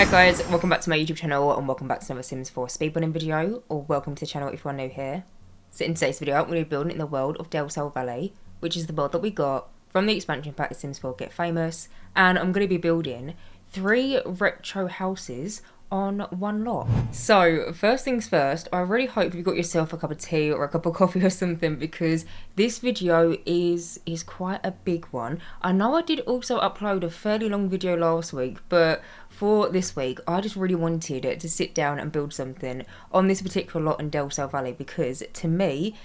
Hi guys, welcome back to my YouTube channel and welcome back to another Sims 4 speedrunning video, or welcome to the channel if you are new here. So in today's video I'm going to be building in the world of Del Sol Valley, which is the world that we got from the expansion pack of Sims 4 Get Famous, and I'm going to be building 3 retro houses on one lot. So first things first, I really hope you got yourself a cup of tea or a cup of coffee or something, because this video is quite a big one. I know I did also upload a fairly long video last week, but for this week I just really wanted to sit down and build something on this particular lot in Del Sol Valley, because to me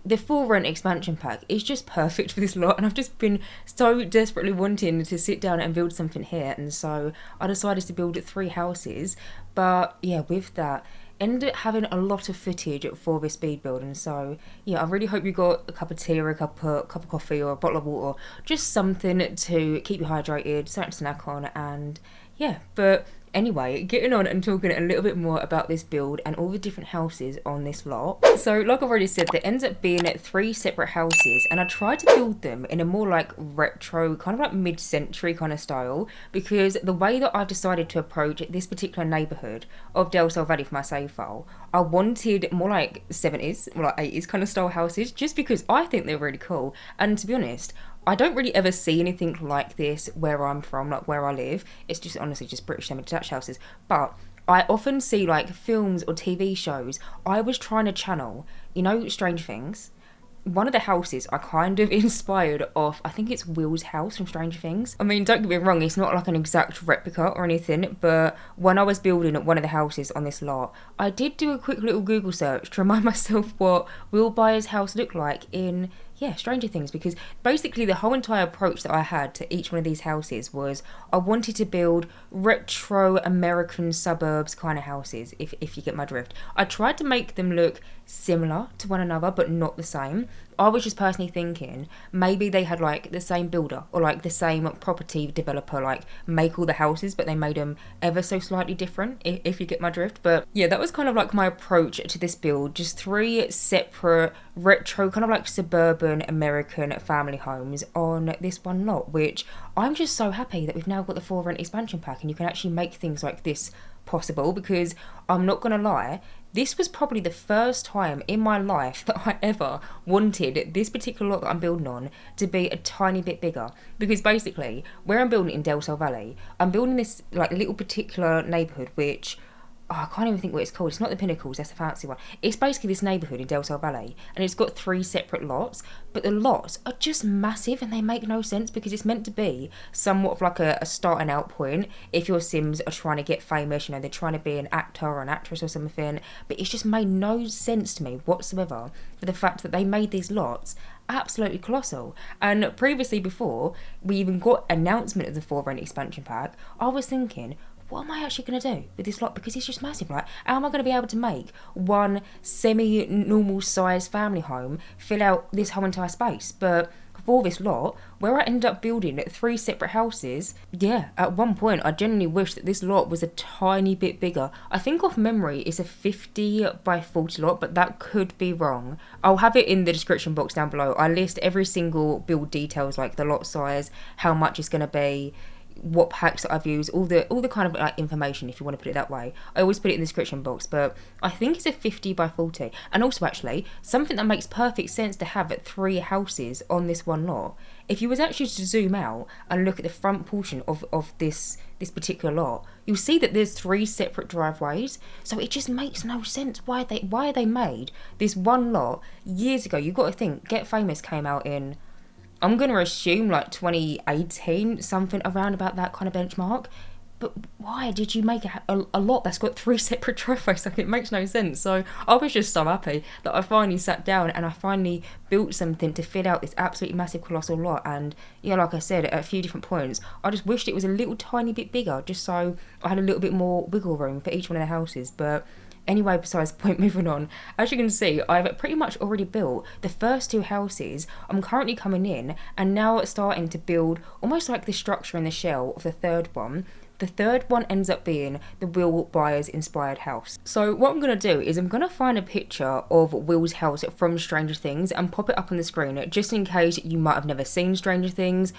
the full rent expansion pack is just perfect for this lot, and I've just been so desperately wanting to sit down and build something here, and so I decided to build 3 houses. But yeah, with that, ended up having a lot of footage for this speed build, and so yeah, I really hope you got a cup of tea or a cup of coffee or a bottle of water, just something to keep you hydrated, something to snack on, and yeah. But anyway, getting on and talking a little bit more about this build and all the different houses on this lot. So like I've already said, there ends up being 3 separate houses, and I tried to build them in a more like retro, kind of like mid-century kind of style, because the way that I've decided to approach this particular neighbourhood of Del Sol Valley for my save file, I wanted more like 70s, more like 80s kind of style houses, just because I think they're really cool. And to be honest, I don't really ever see anything like this where I'm from, like where I live. It's just honestly just British semi-detached houses. But I often see like films or TV shows. I was trying to channel, you know, Stranger Things. One of the houses I kind of inspired off, I think it's Will's house from Stranger Things. I mean, don't get me wrong, it's not like an exact replica or anything, but when I was building one of the houses on this lot, I did do a quick little Google search to remind myself what Will Byers' house looked like in, yeah, Stranger Things, because basically the whole entire approach that I had to each one of these houses was I wanted to build retro American suburbs kind of houses, if you get my drift. I tried to make them look similar to one another but not the same. I was just personally thinking maybe they had like the same builder or like the same property developer like make all the houses, but they made them ever so slightly different, if you get my drift. But yeah, that was kind of like my approach to this build, just 3 separate retro kind of like suburban American family homes on this one lot, which I'm just so happy that we've now got the 4 rent expansion pack and you can actually make things like this possible, because I'm not gonna lie, this was probably the first time in my life that I ever wanted this particular lot that I'm building on to be a tiny bit bigger, because basically where I'm building in Del Sol Valley, I'm building this like little particular neighbourhood which, oh, I can't even think what it's called. It's not the Pinnacles, that's the fancy one. It's basically this neighbourhood in Del Sol Valley, and it's got 3 separate lots, but the lots are just massive and they make no sense, because it's meant to be somewhat of like a starting out point if your Sims are trying to get famous, you know, they're trying to be an actor or an actress or something, but it's just made no sense to me whatsoever for the fact that they made these lots absolutely colossal. And previously, before we even got announcement of the 4 rent expansion pack, I was thinking, what am I actually going to do with this lot? Because it's just massive, right? How am I going to be able to make one semi-normal sized family home fill out this whole entire space? But for this lot, where I ended up building 3 separate houses, yeah, at one point I genuinely wish that this lot was a tiny bit bigger. I think off memory it's a 50 by 40 lot, but that could be wrong. I'll have it in the description box down below. I list every single build details, like the lot size, how much it's going to be, what packs that I've used, all the kind of like information, if you want to put it that way. I always put it in the description box, but I think it's a 50 by 40. And also, actually, something that makes perfect sense to have at 3 houses on this one lot, if you was actually to zoom out and look at the front portion of this particular lot, you'll see that there's 3 separate driveways. So it just makes no sense why they made this one lot years ago. You've got to think, Get Famous came out in, I'm going to assume like 2018, something around about that kind of benchmark. But why did you make a lot that's got 3 separate driveways? Like, it makes no sense. So I was just so happy that I finally sat down and I finally built something to fill out this absolutely massive colossal lot. And yeah, like I said, at a few different points, I just wished it was a little tiny bit bigger, just so I had a little bit more wiggle room for each one of the houses. But anyway, besides the point, moving on. As you can see, I've pretty much already built the first 2 houses. I'm currently coming in and now starting to build almost like the structure and the shell of the 3rd one. The 3rd one ends up being the Will Byers inspired house. So what I'm going to do is I'm going to find a picture of Will's house from Stranger Things and pop it up on the screen, just in case you might have never seen Stranger Things.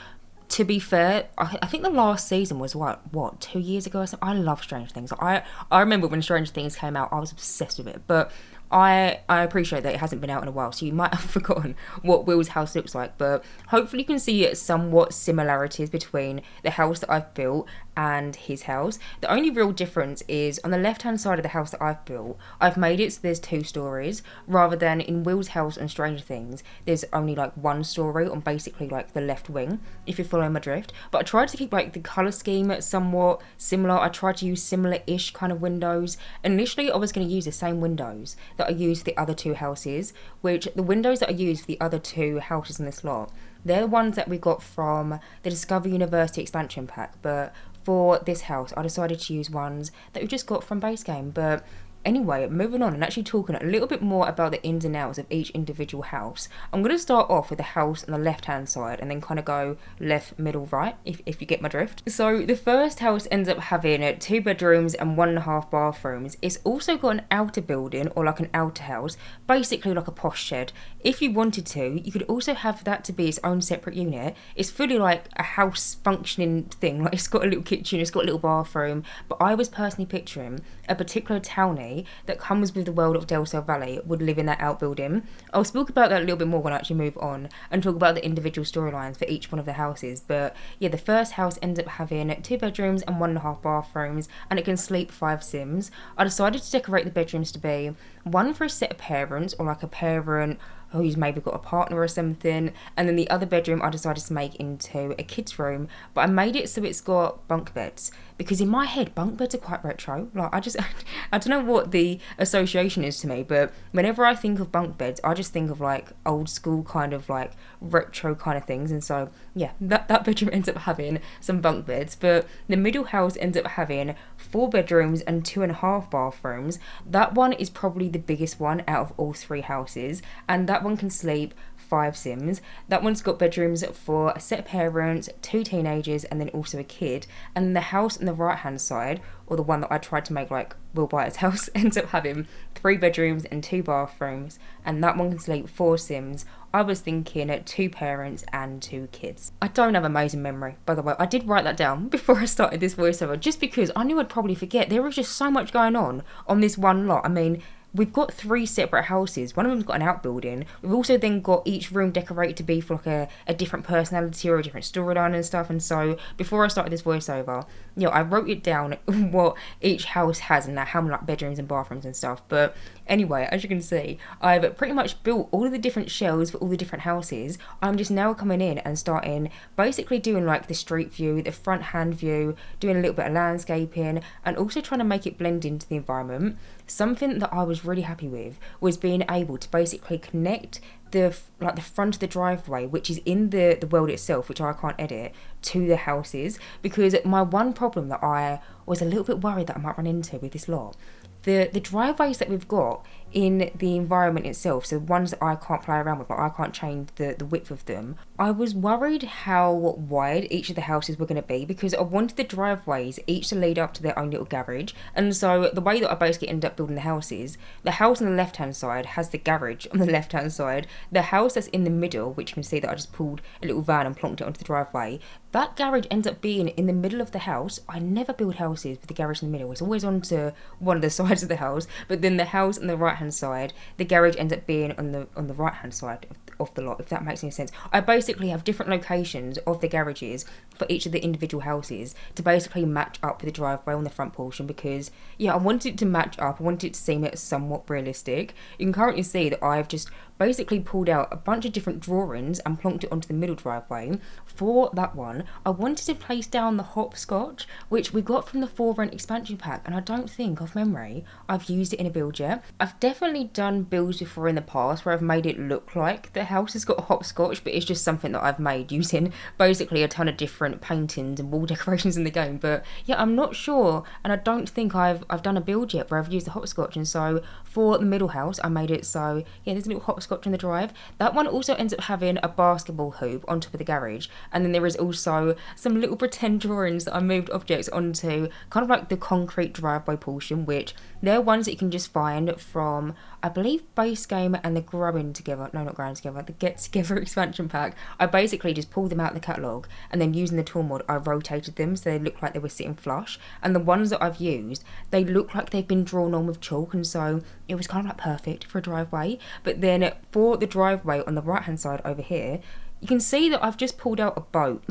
to be fair, I think the last season was what 2 years ago or something. I love Stranger Things. I remember when Stranger Things came out, I was obsessed with it. But I appreciate that it hasn't been out in a while, so you might have forgotten what Will's house looks like, but hopefully you can see somewhat similarities between the house that I've built and his house. The only real difference is on the left hand side of the house that I've built, I've made it so there's 2 stories, rather than in Will's house on Stranger Things, there's only like 1 story on basically like the left wing, if you're following my drift. But I tried to keep like the colour scheme somewhat similar. I tried to use similar-ish kind of windows. Initially I was going to use the same windows that I used for the other 2 houses, which the windows that I used for the other 2 houses in this lot, they're the ones that we got from the Discover University expansion pack, but for this house I decided to use ones that we just got from base game. But anyway, moving on and actually talking a little bit more about the ins and outs of each individual house. I'm going to start off with the house on the left hand side and then kind of go left, middle, right, if you get my drift. So the first house ends up having 2 bedrooms and 1.5 bathrooms. It's also got an outer building, or like an outer house, basically like a posh shed. If you wanted to, you could also have that to be its own separate unit. It's fully like a house functioning thing. Like, it's got a little kitchen, it's got a little bathroom, but I was personally picturing a particular townie that comes with the world of Del Sol Valley would live in that outbuilding. I'll speak about that a little bit more when I actually move on and talk about the individual storylines for each one of the houses. But yeah, the first house ends up having 2 bedrooms and 1.5 bathrooms, and it can sleep 5 Sims. I decided to decorate the bedrooms to be one for a set of parents, or like a parent who's maybe got a partner or something, and then the other bedroom I decided to make into a kid's room, but I made it so it's got bunk beds, because in my head bunk beds are quite retro. Like, I don't know what the association is to me, but whenever I think of bunk beds I just think of like old school kind of like retro kind of things. And so yeah, that bedroom ends up having some bunk beds. But the middle house ends up having 4 bedrooms and 2.5 bathrooms. That one is probably the biggest one out of all 3 houses, and that one can sleep 5 Sims. That one's got bedrooms for a set of parents, 2 teenagers, and then also a kid. And the house on the right hand side, or the one that I tried to make like Will Byers' house, ends up having 3 bedrooms and 2 bathrooms, and that one can sleep 4 Sims. I was thinking 2 parents and 2 kids. I don't have amazing memory, by the way. I did write that down before I started this voiceover, just because I knew I'd probably forget. There was just so much going on this one lot. I mean, we've got 3 separate houses. One of them's got an outbuilding. We've also then got each room decorated to be for like a different personality or a different storyline and stuff. And so before I started this voiceover, you know, I wrote it down what each house has and how many like bedrooms and bathrooms and stuff. But anyway, as you can see, I've pretty much built all of the different shells for all the different houses. I'm just now coming in and starting basically doing like the street view, the front hand view, doing a little bit of landscaping, and also trying to make it blend into the environment. Something that I was really happy with was being able to basically connect the front of the driveway, which is in the world itself, which I can't edit, to the houses. Because my one problem that I was a little bit worried that I might run into with this lot, the driveways that we've got in the environment itself, so the ones that I can't play around with, like I can't change the width of them, I was worried how wide each of the houses were going to be, because I wanted the driveways each to lead up to their own little garage. And so the way that I basically ended up building the houses, the house on the left hand side has the garage on the left hand side. The house that's in the middle, which you can see that I just pulled a little van and plonked it onto the driveway, that garage ends up being in the middle of the house. I never build houses with the garage in the middle. It's always onto one of the sides of the house. But then the house on the right hand side, the garage ends up being on the right hand side of the lot, if that makes any sense. I basically have different locations of the garages for each of the individual houses to basically match up with the driveway on the front portion, because yeah, I wanted it to match up. I wanted it to seem somewhat realistic. You can currently see that I've just basically pulled out a bunch of different drawings and plonked it onto the middle driveway. For that one, I wanted to place down the hopscotch, which we got from the For Rent expansion pack, and I don't think, off memory, I've used it in a build yet. I've definitely done builds before in the past where I've made it look like the house has got a hopscotch, but it's just something that I've made using basically a ton of different paintings and wall decorations in the game. But yeah, I'm not sure, and I don't think I've done a build yet where I've used the hopscotch. And so for the middle house, I made it so yeah, there's a little hopscotch in the drive. That one also ends up having a basketball hoop on top of the garage, and then there is also some little pretend drawings that I moved objects onto, kind of like the concrete driveway portion, which They're ones that you can just find from, I believe, Base Game and the Growing Together, no, not Growing Together, the Get Together expansion pack. I basically just pulled them out of the catalogue, and then using the tool mod, I rotated them so they look like they were sitting flush. And the ones that I've used, they look like they've been drawn on with chalk, and so it was kind of like perfect for a driveway. But then for the driveway on the right hand side over here, you can see that I've just pulled out a boat,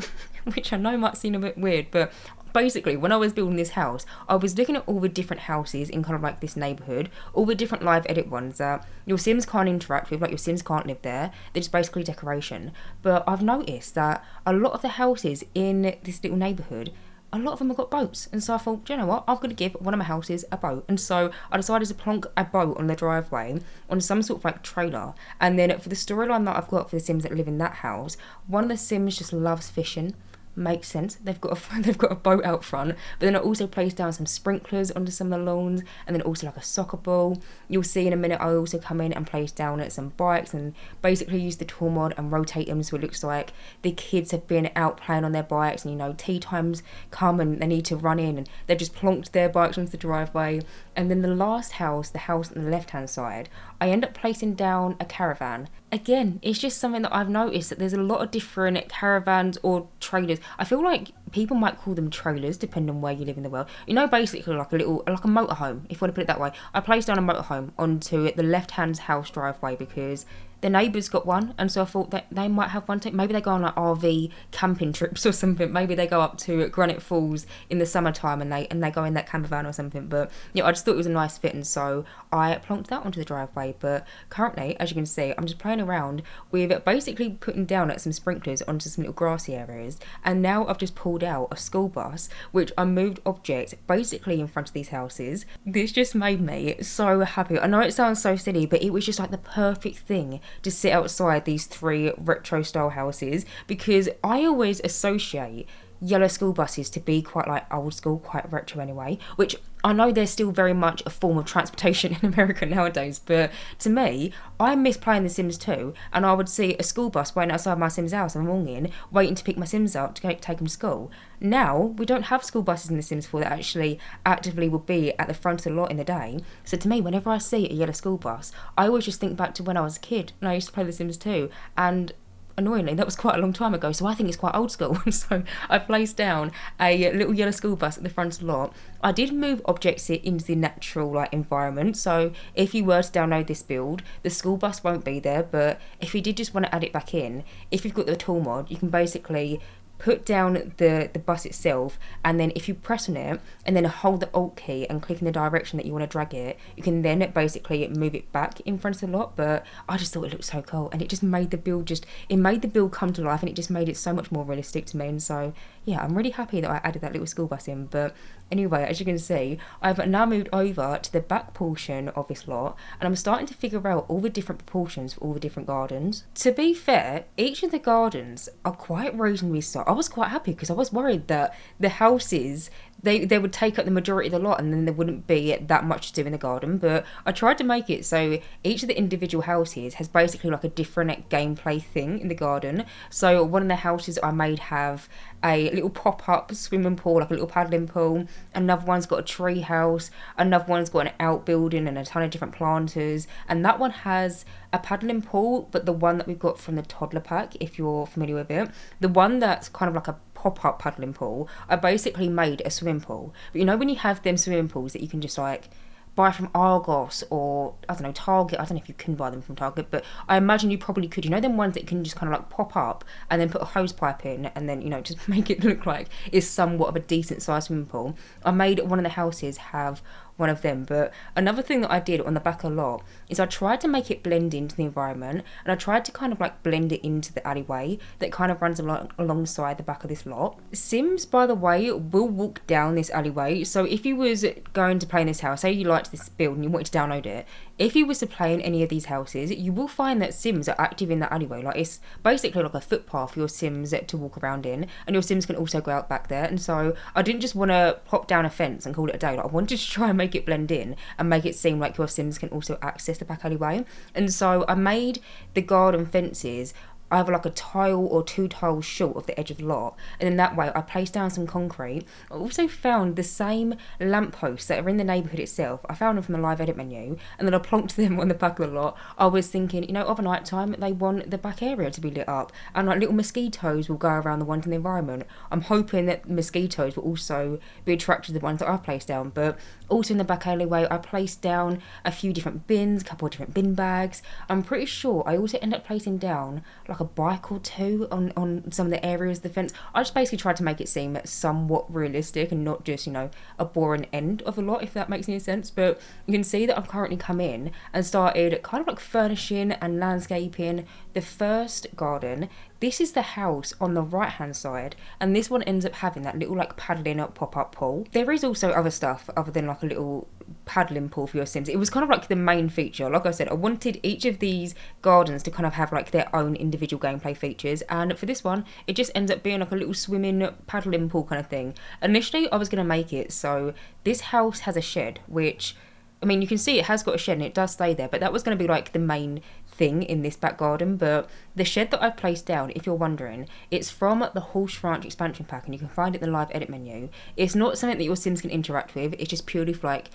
which I know might seem a bit weird, but basically when I was building this house, I was looking at all the different houses in kind of like this neighbourhood, all the different live edit ones that your Sims can't interact with, like your Sims can't live there, they're just basically decoration. But I've noticed that a lot of the houses in this little neighbourhood, a lot of them have got boats, and so I thought, do you know what, I'm going to give one of my houses a boat. And so I decided to plonk a boat on the driveway on some sort of like trailer. And then for the storyline that I've got for the Sims that live in that house, one of the Sims just loves fishing. Makes sense, they've got a boat out front, but then I also placed down some sprinklers onto some of the lawns, and then also like a soccer ball. You'll see in a minute I also come in and place down some bikes and basically use the tool mod and rotate them so it looks like the kids have been out playing on their bikes, and you know, tea times come and they need to run in, and they've just plonked their bikes onto the driveway. And then the last house, the house on the left hand side, I end up placing down a caravan. Again, it's just something that I've noticed, that there's a lot of different caravans or trailers. I feel like people might call them trailers depending on where you live in the world. You know, basically like a motorhome, if you want to put it that way. I placed down a motorhome onto the left-hand house driveway because the neighbours got one, and so I thought that they might have one too. Maybe they go on like RV camping trips or something. Maybe they go up to Granite Falls in the summertime and they go in that camper van or something. But yeah, I just thought it was a nice fit, and so I plonked that onto the driveway. But currently, as you can see, I'm just playing around with basically putting down some sprinklers onto some little grassy areas, and now I've just pulled out a school bus, which I moved objects basically in front of these houses. This just made me so happy. I know it sounds so silly, but it was just like the perfect thing to sit outside these 3 retro style houses, because I always associate yellow school buses to be quite like old school, quite retro anyway, which I know they're still very much a form of transportation in America nowadays, but to me, I miss playing The Sims 2, and I would see a school bus waiting outside my Sims house in the morning, waiting to pick my Sims up to take them to school. Now, we don't have school buses in The Sims 4 that actually actively will be at the front of the lot in the day, so to me, whenever I see a yellow school bus, I always just think back to when I was a kid, and I used to play The Sims 2, and annoyingly, that was quite a long time ago, so I think it's quite old school. So I placed down a little yellow school bus at the front of the lot. I did move objects into the natural like environment, so if you were to download this build, the school bus won't be there, but if you did just want to add it back in, if you've got the tool mod, you can basically put down the bus itself, and then if you press on it and then hold the Alt key and click in the direction that you want to drag it, you can then basically move it back in front of the lot. But I just thought it looked so cool, and it just made the build come to life, and it just made it so much more realistic to me. And so yeah, I'm really happy that I added that little school bus in. But anyway, as you can see, I've now moved over to the back portion of this lot, and I'm starting to figure out all the different proportions for all the different gardens. To be fair, each of the gardens are quite reasonably sized. I was quite happy because I was worried that the houses, they would take up the majority of the lot and then there wouldn't be that much to do in the garden. But I tried to make it so each of the individual houses has basically like a different gameplay thing in the garden. So one of the houses I made have a little pop-up swimming pool, like a little paddling pool. Another one's got a tree house. Another one's got an outbuilding and a ton of different planters. And that one has a paddling pool, but the one that we've got from the Toddler pack, if you're familiar with it, the one that's kind of like a pop-up paddling pool, I basically made a swimming pool. But you know when you have them swimming pools that you can just like buy from Argos or, I don't know, Target. I don't know if you can buy them from Target, but I imagine you probably could. You know them ones that can just kind of like pop up and then put a hose pipe in and then, you know, just make it look like it's somewhat of a decent sized swimming pool. I made one of the houses have one of them. But another thing that I did on the back of the lot is I tried to make it blend into the environment, and I tried to kind of like blend it into the alleyway that kind of runs alongside the back of this lot. Sims, by the way, will walk down this alleyway, so if you was going to play in this house, say you liked this build and you wanted to download it, if you was to play in any of these houses, you will find that Sims are active in that alleyway. Like, it's basically like a footpath for your Sims to walk around in, and your Sims can also go out back there. And so I didn't just want to pop down a fence and call it a day. Like, I wanted to try and make it blend in and make it seem like your Sims can also access the back alleyway. And so I made the garden fences either like a tile or 2 tiles short of the edge of the lot, and then that way I placed down some concrete. I also found the same lampposts that are in the neighbourhood itself. I found them from the live edit menu, and then I plonked them on the back of the lot. I was thinking, you know, of a night time they want the back area to be lit up, and like little mosquitoes will go around the ones in the environment. I'm hoping that mosquitoes will also be attracted to the ones that I placed down. But also in the back alleyway I placed down a few different bins, a couple of different bin bags. I'm pretty sure I also ended up placing down like a bike or two on some of the areas of the fence. I just basically tried to make it seem somewhat realistic and not just, you know, a boring end of a lot, if that makes any sense. But you can see that I've currently come in and started kind of like furnishing and landscaping the first garden. This is the house on the right hand side, and this one ends up having that little like paddling up pop-up pool. There is also other stuff other than like a little paddling pool for your Sims. It was kind of like the main feature. Like I said, I wanted each of these gardens to kind of have like their own individual gameplay features, and for this one it just ends up being like a little swimming paddling pool kind of thing. Initially I was going to make it so this house has a shed, which, I mean, you can see it has got a shed and it does stay there, but that was going to be like the main thing in this back garden. But the shed that I've placed down, if you're wondering, it's from the Horse Ranch expansion pack, and you can find it in the live edit menu. It's not something that your Sims can interact with, it's just purely for like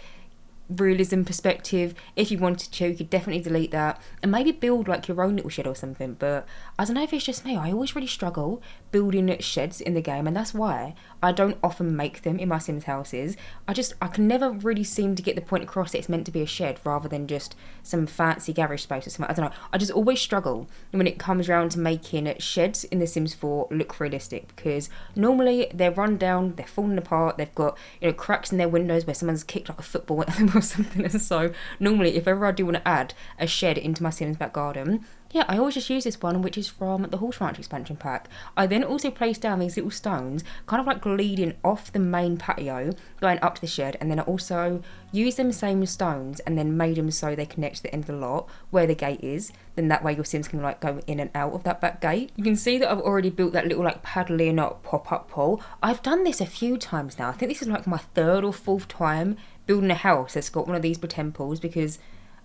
realism perspective. If you wanted to, you could definitely delete that and maybe build like your own little shed or something. But I don't know if it's just me, I always really struggle building sheds in the game, and that's why I don't often make them in my Sims houses. I can never really seem to get the point across that it's meant to be a shed rather than just some fancy garage space or something. I don't know, I just always struggle when it comes around to making sheds in The Sims 4 look realistic, because normally they're run down, they're falling apart, they've got, you know, cracks in their windows where someone's kicked like a football at them or something. And so normally if ever I do want to add a shed into my Sims back garden, yeah, I always just use this one, which is from the Horse Ranch expansion pack. I then also placed down these little stones, kind of like leading off the main patio, going up to the shed, and then I also used them same stones and then made them so they connect to the end of the lot where the gate is. Then that way your Sims can like go in and out of that back gate. You can see that I've already built that little like paddling up pop-up pool. I've done this a few times now. I think this is like my 3rd or 4th time building a house that's got one of these pretend pools, because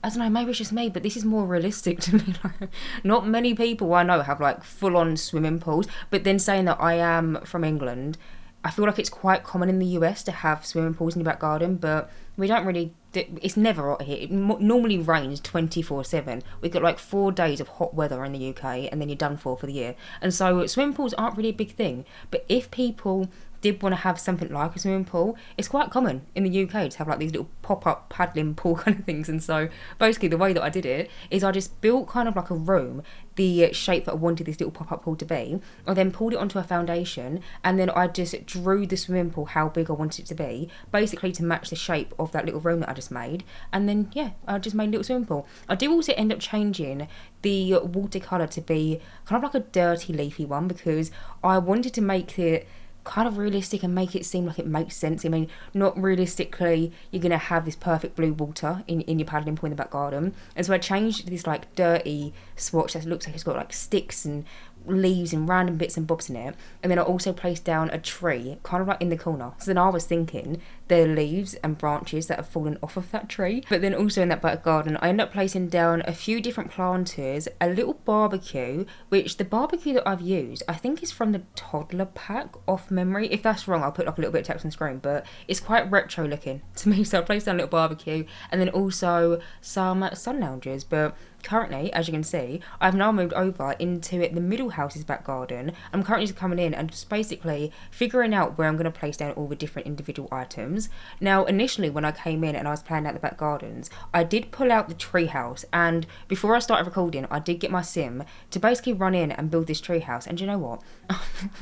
I don't know, maybe it's just me, but this is more realistic to me. Like, not many people I know have like full-on swimming pools. But then saying that I am from England, I feel like it's quite common in the US to have swimming pools in your back garden, but we don't really, it's never hot here. It normally rains 24/7. We've got like 4 days of hot weather in the UK, and then you're done for the year. And so swimming pools aren't really a big thing. But if people did want to have something like a swimming pool, it's quite common in the UK to have like these little pop-up paddling pool kind of things. And so basically the way that I did it is I just built kind of like a room the shape that I wanted this little pop-up pool to be. I then pulled it onto a foundation, and then I just drew the swimming pool how big I wanted it to be, basically to match the shape of that little room that I just made. And then yeah, I just made a little swimming pool. I do also end up changing the watercolour to be kind of like a dirty leafy one, because I wanted to make it kind of realistic and make it seem like it makes sense. I mean, not realistically you're going to have this perfect blue water in your paddling pool in the back garden. And so I changed this like dirty swatch that looks like it's got like sticks and leaves and random bits and bobs in it. And then I also placed down a tree kind of like in the corner. So then I was thinking the leaves and branches that have fallen off of that tree. But then also in that back garden I ended up placing down a few different planters, a little barbecue, which the barbecue that I've used I think is from the Toddler pack off memory. If that's wrong I'll put like a little bit of text on the screen, but it's quite retro looking to me. So I placed down a little barbecue, and then also some sun loungers. But currently, as you can see, I've now moved over into the middle house's back garden. I'm currently just coming in and just basically figuring out where I'm going to place down all the different individual items. Now, initially when I came in and I was planning out the back gardens, I did pull out the tree house, and before I started recording, I did get my sim to basically run in and build this tree house. And you know what?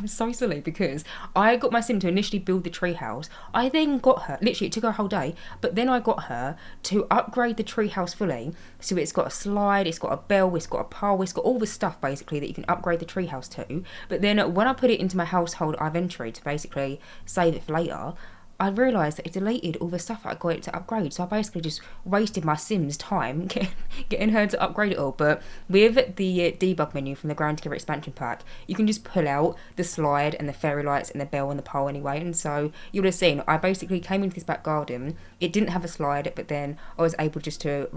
It's so silly, because I got my sim to initially build the tree house. I then got her, literally it took her a whole day, but then I got her to upgrade the tree house fully. So it's got a slide, it's got a bell, it's got a pole, it's got all the stuff basically that you can upgrade the treehouse to. But then when I put it into my household inventory to basically save it for later, I realised that it deleted all the stuff that I got it to upgrade. So I basically just wasted my Sim's time getting her to upgrade it all. But with the debug menu from the Ground Together expansion pack, you can just pull out the slide and the fairy lights and the bell and the pole anyway. And so you'll have seen, I basically came into this back garden. It didn't have a slide, but then I was able just to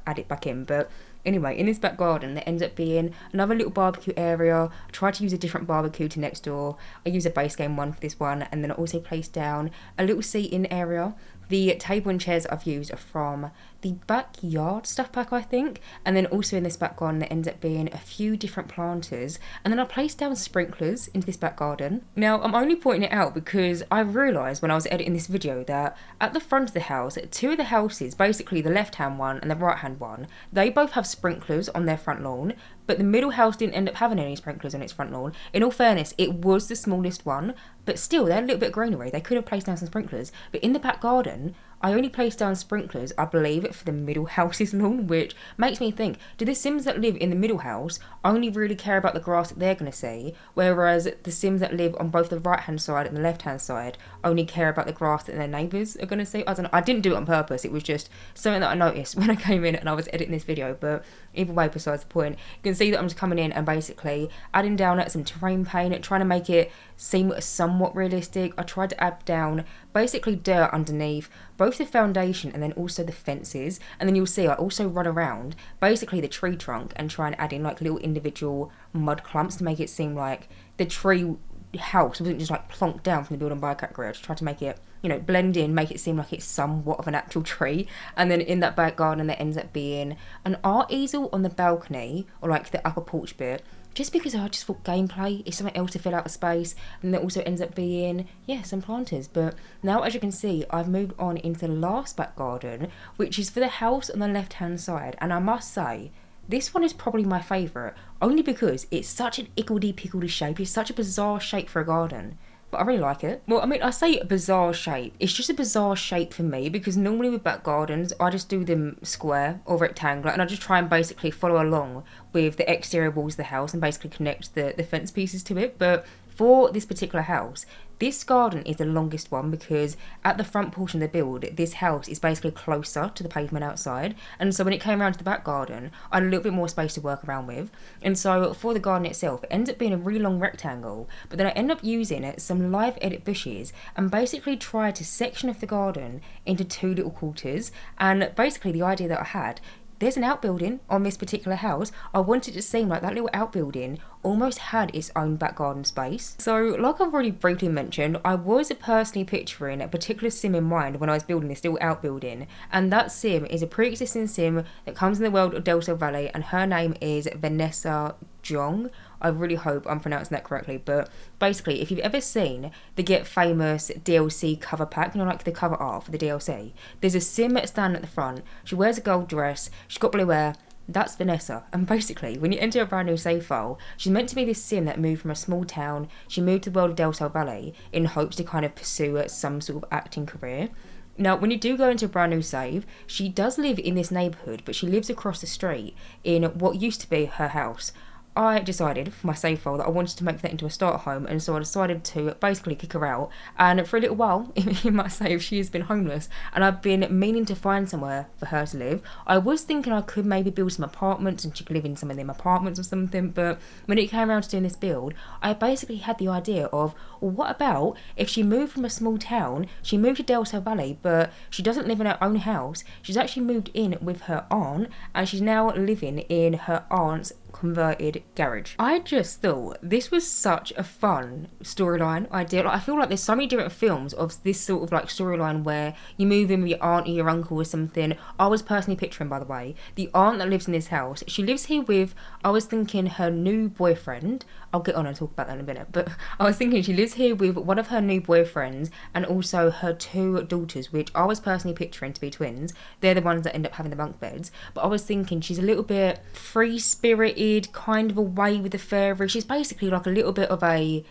add it back in. But Anyway, in this back garden, there ends up being another little barbecue area. I tried to use a different barbecue to next door. I used a base game one for this one, and then I also placed down a little seating area. The table and chairs I've used are from the backyard stuff pack, I think. And then also in this back garden, there ends up being a few different planters. And then I placed down sprinklers into this back garden. Now, I'm only pointing it out because I realised when I was editing this video that at the front of the house, two of the houses, basically the left-hand one and the right-hand one, they both have sprinklers on their front lawn. But the middle house didn't end up having any sprinklers on its front lawn. In all fairness, it was the smallest one, but still, they had a little bit of greenery. They could have placed down some sprinklers. But in the back garden, I only placed down sprinklers, I believe, for the middle house's lawn, which makes me think, do the Sims that live in the middle house only really care about the grass that they're going to see, whereas the Sims that live on both the right-hand side and the left-hand side only care about the grass that their neighbours are going to see? I don't know. I didn't do it on purpose. It was just something that I noticed when I came in and I was editing this video, but either way, besides the point, you can see that I'm just coming in and basically adding down some terrain paint, trying to make it seem somewhat realistic. I tried to add down basically dirt underneath both the foundation and then also the fences, and then you'll see I also run around basically the tree trunk and try and add in like little individual mud clumps to make it seem like the tree house wasn't just like plonked down from the building by category. I just tried to make it, you know, blend in, make it seem like it's somewhat of an actual tree. And then in that back garden there ends up being an art easel on the balcony, or like the upper porch bit, just because I just thought gameplay is something else to fill out the space. And there also ends up being, yeah, some planters. But now, as you can see, I've moved on into the last back garden, which is for the house on the left-hand side. And I must say, this one is probably my favourite, only because it's such an iggledy-piggledy shape. It's such a bizarre shape for a garden. But I really like it. Well, I mean, I say a bizarre shape. It's just a bizarre shape for me because normally with back gardens, I just do them square or rectangular, and I just try and basically follow along with the exterior walls of the house and basically connect the fence pieces to it. But for this particular house, this garden is the longest one because at the front portion of the build, this house is basically closer to the pavement outside. And so when it came around to the back garden, I had a little bit more space to work around with. And so for the garden itself, it ends up being a really long rectangle. But then I end up using some live edit bushes and basically try to section off the garden into two little quarters. And basically the idea that I had, there's an outbuilding on this particular house. I wanted it to seem like that little outbuilding almost had its own back garden space. So like I've already briefly mentioned, I was personally picturing a particular sim in mind when I was building this little outbuilding, and that sim is a pre-existing sim that comes in the world of Delta Valley, and her name is Vanessa Jong. I really hope I'm pronouncing that correctly, but basically if you've ever seen the Get Famous DLC cover pack, you know, like the cover art for the DLC, there's a sim standing at the front. She wears a gold dress, she's got blue hair. That's Vanessa. And basically, when you enter a brand new save file, she's meant to be this sim that moved from a small town. She moved to the world of Del Sol Valley in hopes to kind of pursue some sort of acting career. Now, when you do go into a brand new save, she does live in this neighbourhood, but she lives across the street in what used to be her house. I decided for my save file that I wanted to make that into a starter home, and so I decided to basically kick her out. And for a little while in my save, she has been homeless, and I've been meaning to find somewhere for her to live. I was thinking I could maybe build some apartments and she could live in some of them apartments or something, but when it came around to doing this build, I basically had the idea of, well, what about if she moved from a small town, she moved to Del Sol Valley, but she doesn't live in her own house, she's actually moved in with her aunt, and she's now living in her aunt's converted garage. I just thought this was such a fun storyline idea. Like, I feel like there's so many different films of this sort of like storyline where you move in with your aunt or your uncle or something. I was personally picturing, by the way, the aunt that lives in this house. She lives here with, I was thinking, her new boyfriend. I'll get on and talk about that in a minute, but I was thinking she lives here with one of her new boyfriends and also her two daughters, which I was personally picturing to be twins. They're the ones that end up having the bunk beds. But I was thinking she's a little bit free-spirited, kind of away with the fairy. She's basically like a little bit of a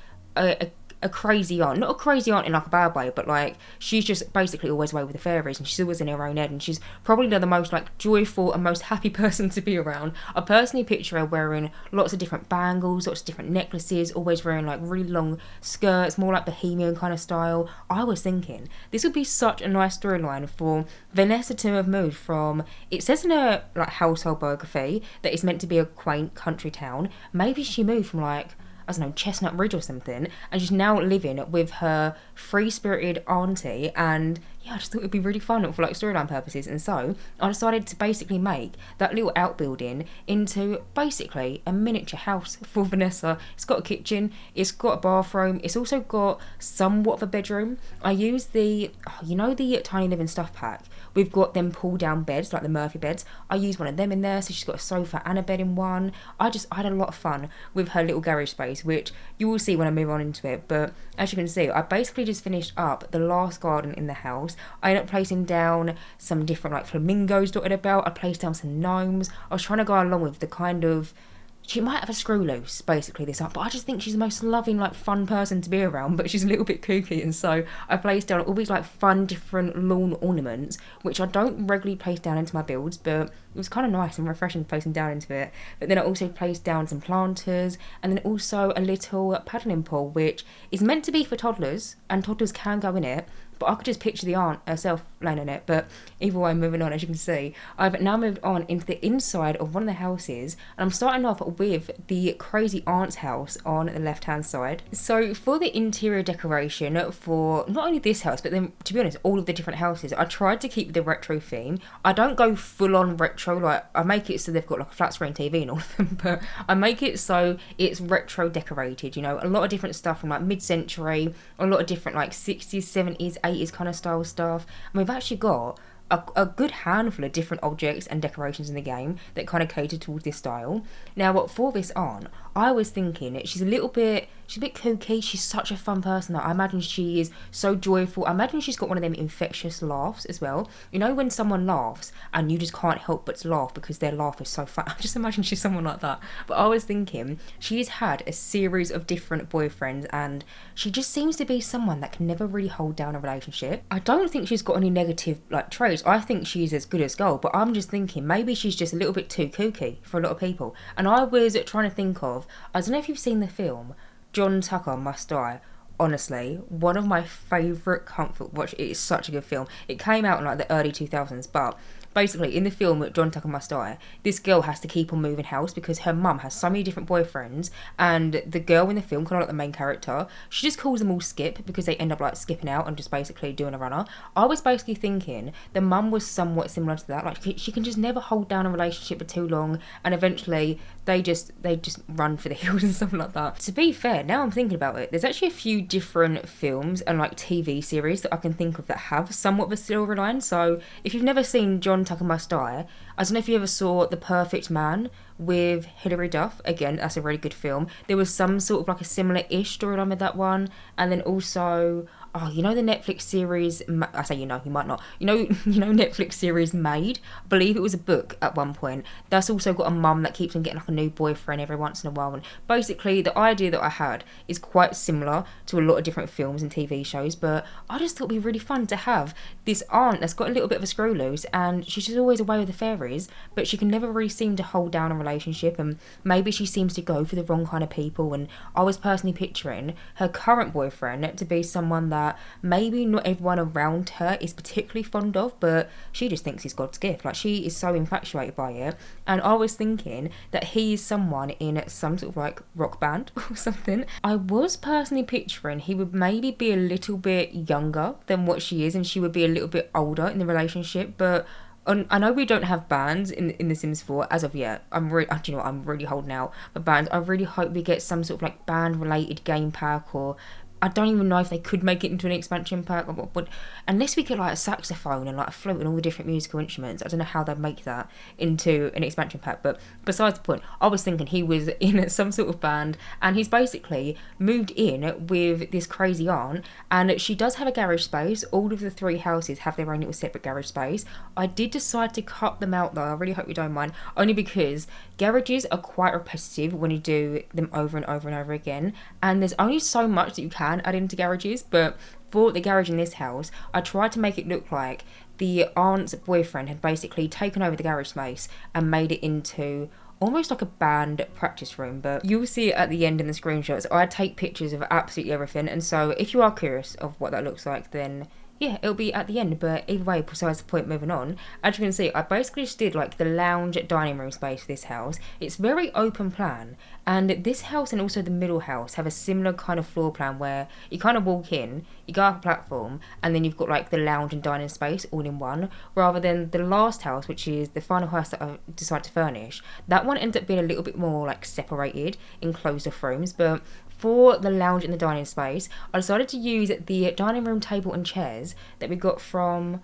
crazy aunt. Not a crazy aunt in like a bad way, but like she's just basically always away with the fairies, and she's always in her own head, and she's probably the most like joyful and most happy person to be around. I personally picture her wearing lots of different bangles, lots of different necklaces, always wearing like really long skirts, more like bohemian kind of style. I was thinking this would be such a nice storyline for Vanessa to have moved from, it says in her like household biography that it's meant to be a quaint country town. Maybe she moved from like, I don't know, Chestnut Ridge or something, and she's now living with her free-spirited auntie, and yeah, I just thought it'd be really fun for like storyline purposes, and so I decided to basically make that little outbuilding into basically a miniature house for Vanessa. It's got a kitchen, it's got a bathroom, it's also got somewhat of a bedroom. I used the, the Tiny Living Stuff pack. We've got them pull down beds, like the Murphy beds. I used one of them in there, so she's got a sofa and a bed in one. I had a lot of fun with her little garage space, which you will see when I move on into it. But as you can see, I basically just finished up the last garden in the house. I ended up placing down some different like flamingos dotted about. I placed down some gnomes. I was trying to go along with the kind of, she might have a screw loose, basically, this up, but I just think she's the most loving, like, fun person to be around, but she's a little bit kooky, and so I placed down all these, like, fun, different lawn ornaments, which I don't regularly place down into my builds, but it was kind of nice and refreshing placing down into it. But then I also placed down some planters, and then also a little paddling pool, which is meant to be for toddlers, and toddlers can go in it, but I could just picture the aunt herself laying in it. But either way, moving on, as you can see, I've now moved on into the inside of one of the houses, and I'm starting off with the crazy aunt's house on the left hand side. So for the interior decoration for not only this house, but then, to be honest, all of the different houses, I tried to keep the retro theme. I don't go full on retro, like I make it so they've got like a flat screen TV in all of them, but I make it so it's retro decorated, a lot of different stuff from like mid-century, a lot of different like 60s, 70s, 80s kind of style stuff, and we've actually got a good handful of different objects and decorations in the game that kind of cater towards this style. Now, for this on, I was thinking she's a bit kooky. She's such a fun person. I imagine she is so joyful. I imagine she's got one of them infectious laughs as well. When someone laughs and you just can't help but to laugh because their laugh is so fun. I just imagine she's someone like that. But I was thinking she's had a series of different boyfriends, and she just seems to be someone that can never really hold down a relationship. I don't think she's got any negative like traits. I think she's as good as gold, but I'm just thinking maybe she's just a little bit too kooky for a lot of people. And I was trying to think of, I don't know if you've seen the film John Tucker Must Die. Honestly, one of my favourite comfort watch. It is such a good film. It came out in like the early 2000s, but basically in the film John Tucker Must Die, this girl has to keep on moving house because her mum has so many different boyfriends, and the girl in the film, kind of like the main character, she just calls them all Skip because they end up like skipping out and just basically doing a runner. I was basically thinking the mum was somewhat similar to that. Like she can just never hold down a relationship for too long, and eventually they just run for the hills and something like that. To be fair, now I'm thinking about it, there's actually a few different films and like TV series that I can think of that have somewhat of a storyline. So if you've never seen John Tucker Must Die, I don't know if you ever saw The Perfect Man with Hilary Duff. Again, that's a really good film. There was some sort of like a similar-ish storyline with that one. And then also, the Netflix series, I say you might not, Netflix series Made. I believe it was a book at one point. That's also got a mum that keeps on getting like a new boyfriend every once in a while. And basically the idea that I had is quite similar to a lot of different films and TV shows, but I just thought it'd be really fun to have this aunt that's got a little bit of a screw loose, and she's just always away with the fairies, but she can never really seem to hold down a relationship, and maybe she seems to go for the wrong kind of people. And I was personally picturing her current boyfriend to be someone that maybe not everyone around her is particularly fond of, but she just thinks he's God's gift. Like, she is so infatuated by it. And I was thinking that he is someone in some sort of like rock band or something. I was personally picturing he would maybe be a little bit younger than what she is, and she would be a little bit older in the relationship. But I know we don't have bands in The Sims 4 as of yet. I'm really holding out for bands. I really hope we get some sort of like band related game pack, or I don't even know if they could make it into an expansion pack, but unless we get like a saxophone and like a flute and all the different musical instruments, I don't know how they'd make that into an expansion pack. But besides the point, I was thinking he was in some sort of band, and he's basically moved in with this crazy aunt, and she does have a garage space. All of the three houses have their own little separate garage space. I did decide to cut them out though. I really hope you don't mind, only because garages are quite repetitive when you do them over and over and over again, and there's only so much that you can add into garages. But for the garage in this house, I tried to make it look like the aunt's boyfriend had basically taken over the garage space and made it into almost like a band practice room. But you'll see it at the end in the screenshots. I take pictures of absolutely everything, and so if you are curious of what that looks like, then yeah, it'll be at the end, but either way, besides the point, moving on, as you can see, I basically just did like the lounge dining room space for this house. It's very open plan, and this house and also the middle house have a similar kind of floor plan where you kind of walk in, you go up a platform, and then you've got like the lounge and dining space all in one, rather than the last house, which is the final house that I decided to furnish. That one ended up being a little bit more like separated in closed off rooms, but for the lounge and the dining space, I decided to use the dining room table and chairs that we got from,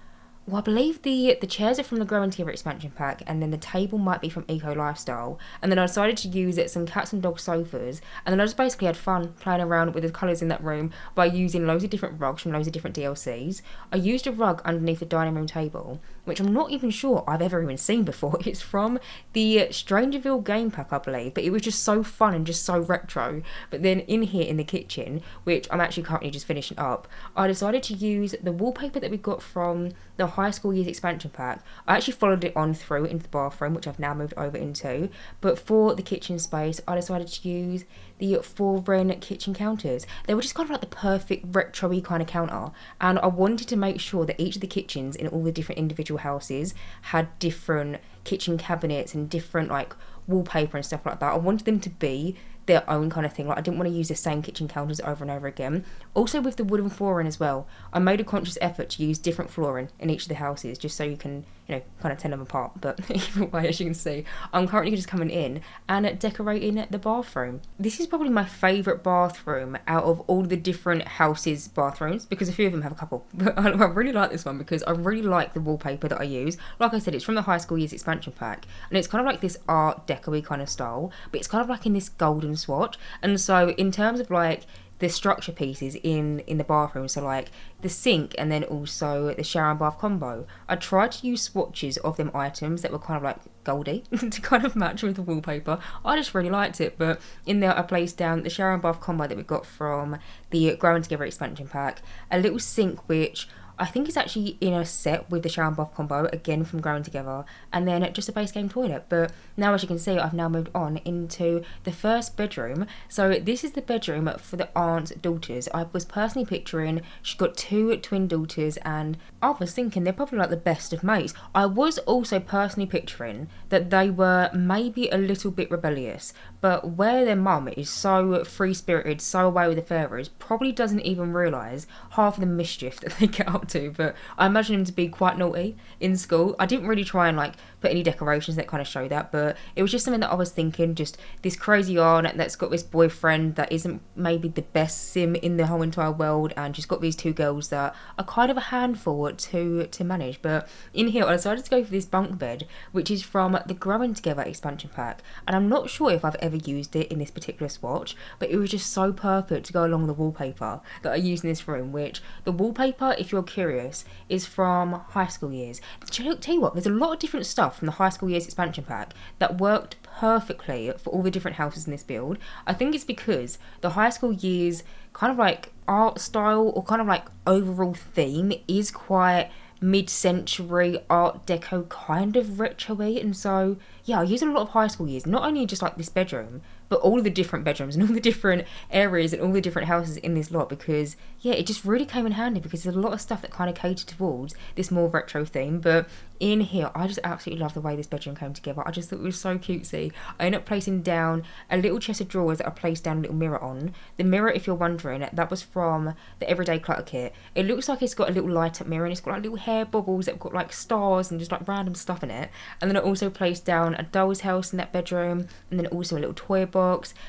well, I believe the chairs are from the Grow and Together expansion pack, and then the table might be from Eco Lifestyle. And then I decided to use some cats and dog sofas, and then I just basically had fun playing around with the colours in that room by using loads of different rugs from loads of different DLCs. I used a rug underneath the dining room table, which I'm not even sure I've ever even seen before. It's from the StrangerVille game pack, I believe, but it was just so fun and just so retro. But then in here in the kitchen, which I'm actually currently just finishing up, I decided to use the wallpaper that we got from the High School Years expansion pack. I actually followed it on through into the bathroom, which I've now moved over into, but for the kitchen space I decided to use the foreign kitchen counters. They were just kind of like the perfect retro-y kind of counter, and I wanted to make sure that each of the kitchens in all the different individual houses had different kitchen cabinets and different like wallpaper and stuff like that. I wanted them to be their own kind of thing. Like, I didn't want to use the same kitchen counters over and over again. Also with the wooden flooring as well, I made a conscious effort to use different flooring in each of the houses, just so you can, you know, kind of tell them apart. But either way, as you can see, I'm currently just coming in and decorating the bathroom. This is probably my favourite bathroom out of all the different houses' bathrooms, because a few of them have a couple. But I really like this one because I really like the wallpaper that I use. Like I said, it's from the High School Years expansion pack, and it's kind of like this art deco-y kind of style, but it's kind of like in this golden swatch. And so in terms of like the structure pieces in the bathroom, so like the sink and then also the shower and bath combo, I tried to use swatches of them items that were kind of like goldy to kind of match with the wallpaper. I just really liked it. But in there I placed down the shower and bath combo that we got from the Growing Together expansion pack, a little sink which I think is actually in a set with the shower and bath combo, again from Growing Together, and then just a base game toilet. But now, as you can see, I've now moved on into the first bedroom. So this is the bedroom for the aunt's daughters. I was personally picturing she's got two twin daughters, and I was thinking they're probably like the best of mates. I was also personally picturing that they were maybe a little bit rebellious, but where their mum is so free-spirited, so away with the fairies, probably doesn't even realise half of the mischief that they get up to. But I imagine him to be quite naughty in school. I didn't really try and like put any decorations that kind of show that, but it was just something that I was thinking, just this crazy aunt that's got this boyfriend that isn't maybe the best sim in the whole entire world, and she's got these two girls that are kind of a handful to manage. But in here I decided to go for this bunk bed, which is from the Growing Together expansion pack, and I'm not sure if I've ever used it in this particular swatch, but it was just so perfect to go along with the wallpaper that I used in this room, which the wallpaper, if you're curious, is from High School Years. Tell you what, there's a lot of different stuff from the High School Years expansion pack that worked perfectly for all the different houses in this build. I think it's because the High School Years kind of like art style, or kind of like overall theme, is quite mid-century art deco, kind of retro-y. And so yeah, I use a lot of High School Years, not only just like this bedroom, but all of the different bedrooms and all the different areas and all the different houses in this lot, because yeah, it just really came in handy because there's a lot of stuff that kind of catered towards this more retro theme. But in here, I just absolutely love the way this bedroom came together. I just thought it was so cutesy. I ended up placing down a little chest of drawers that I placed down a little mirror on. The mirror, if you're wondering, that was from the Everyday Clutter Kit. It looks like it's got a little light up mirror, and it's got like little hair bubbles that have got like stars and just like random stuff in it. And then I also placed down a doll's house in that bedroom, and then also a little toy box,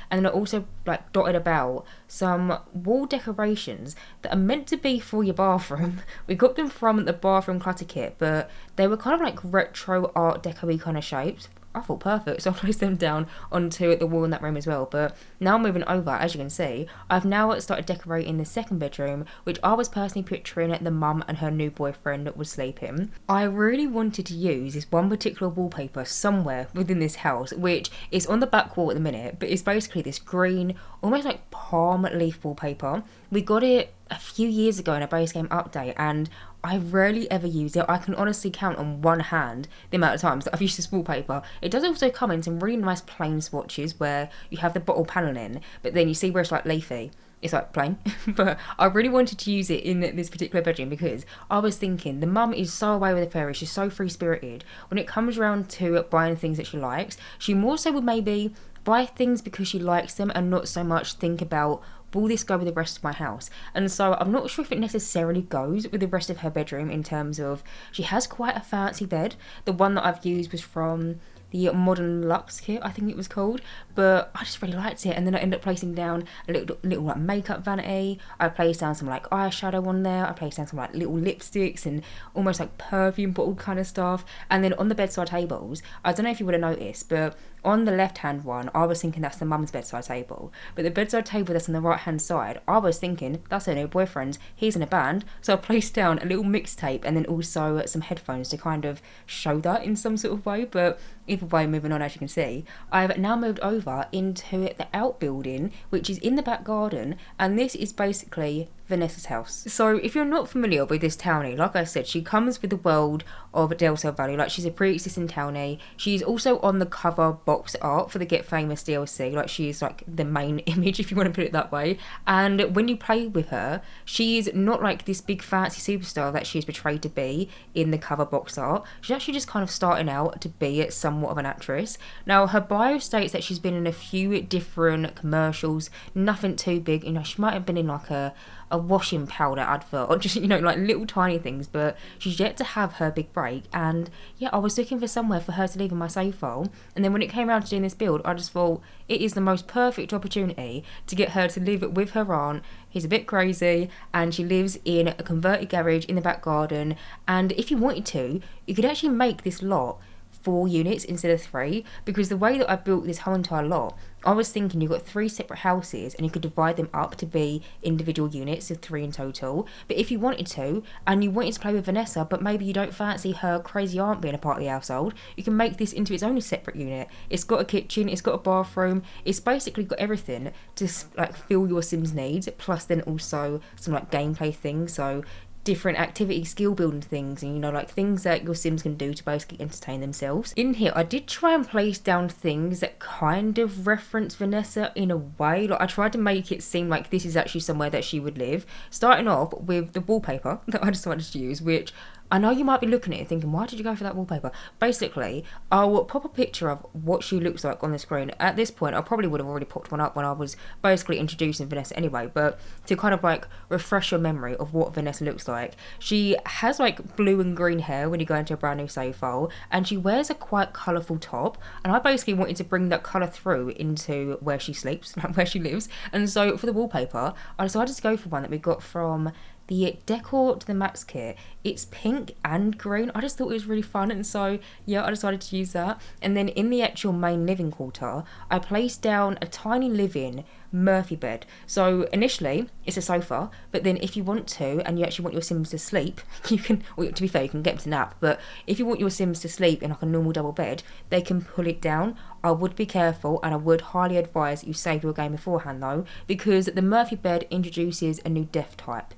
and then I also like dotted about some wall decorations that are meant to be for your bathroom. We got them from the bathroom clutter kit, but they were kind of like retro art deco-y kind of shapes. I thought perfect, so I placed them down onto the wall in that room as well. But now moving over, as you can see, I've now started decorating the second bedroom, which I was personally picturing the mum and her new boyfriend would sleep in. I really wanted to use this one particular wallpaper somewhere within this house, which is on the back wall at the minute, but it's basically this green, almost like palm leaf wallpaper. We got it a few years ago in a base game update, and I rarely ever use it. I can honestly count on one hand the amount of times that I've used this wallpaper. It does also come in some really nice plain swatches where you have the bottle panelling, but then you see where it's like leafy. It's like plain, but I really wanted to use it in this particular bedroom because I was thinking the mum is so away with the fairies, she's so free spirited. When it comes around to buying things that she likes, she more so would maybe buy things because she likes them and not so much think about, will this go with the rest of my house? And so I'm not sure if it necessarily goes with the rest of her bedroom in terms of, she has quite a fancy bed. The one that I've used was from the Modern Luxe kit, I think it was called, but I just really liked it. And then I ended up placing down a little like makeup vanity. I placed down some like eyeshadow on there. I placed down some like little lipsticks and almost like perfume bottle kind of stuff. And then on the bedside tables, I don't know if you would have noticed, but on the left hand one, I was thinking that's the mum's bedside table. But the bedside table that's on the right hand side, I was thinking that's her new boyfriend. He's in a band. So I placed down a little mixtape and then also some headphones to kind of show that in some sort of way. But either way, moving on, as you can see, I've now moved over into the outbuilding, which is in the back garden. And this is basically Vanessa's house. So if you're not familiar with this townie, like I said, she comes with the world of Del Sol Valley. Like, she's a pre-existing townie. She's also on the cover box art for the Get Famous DLC. Like, she's like the main image, if you want to put it that way. And when you play with her, she is not like this big fancy superstar that she is portrayed to be in the cover box art. She's actually just kind of starting out to be somewhat of an actress. Now, her bio states that she's been in a few different commercials, nothing too big. You know, she might have been in like a washing powder advert or just, you know, like little tiny things, but she's yet to have her big break. And yeah, I was looking for somewhere for her to live in my save file, and then when it came around to doing this build, I just thought it is the most perfect opportunity to get her to live with her aunt. He's a bit crazy and she lives in a converted garage in the back garden. And if you wanted to, you could actually make this lot 4 units instead of 3, because the way that I built this whole entire lot, I was thinking you've got 3 separate houses and you could divide them up to be individual units of 3 in total. But if you wanted to, and you wanted to play with Vanessa, but maybe you don't fancy her crazy aunt being a part of the household, you can make this into its own separate unit. It's got a kitchen, it's got a bathroom, it's basically got everything to like fill your Sims needs, plus then also some like gameplay things, so different activity skill building things, and you know, like things that your Sims can do to basically entertain themselves. In here I did try and place down things that kind of reference Vanessa in a way. Like, I tried to make it seem like this is actually somewhere that she would live, starting off with the wallpaper that I decided to use, which I know you might be looking at it thinking, why did you go for that wallpaper? Basically, I'll pop a picture of what she looks like on the screen. At this point, I probably would have already popped one up when I was basically introducing Vanessa anyway, but to kind of like refresh your memory of what Vanessa looks like, she has like blue and green hair when you go into a brand new save file, and she wears a quite colourful top, and I basically wanted to bring that colour through into where she sleeps, like where she lives. And so for the wallpaper, I decided to go for one that we got from the Decor to the Max kit. It's pink and green. I just thought it was really fun, and so yeah, I decided to use that. And then in the actual main living quarter, I placed down a tiny live-in Murphy bed. So initially it's a sofa, but then if you want to and you actually want your Sims to sleep, you can, well, to be fair, you can get them to nap, but if you want your Sims to sleep in like a normal double bed, they can pull it down. I would be careful, and I would highly advise you save your game beforehand though, because the Murphy bed introduces a new death type.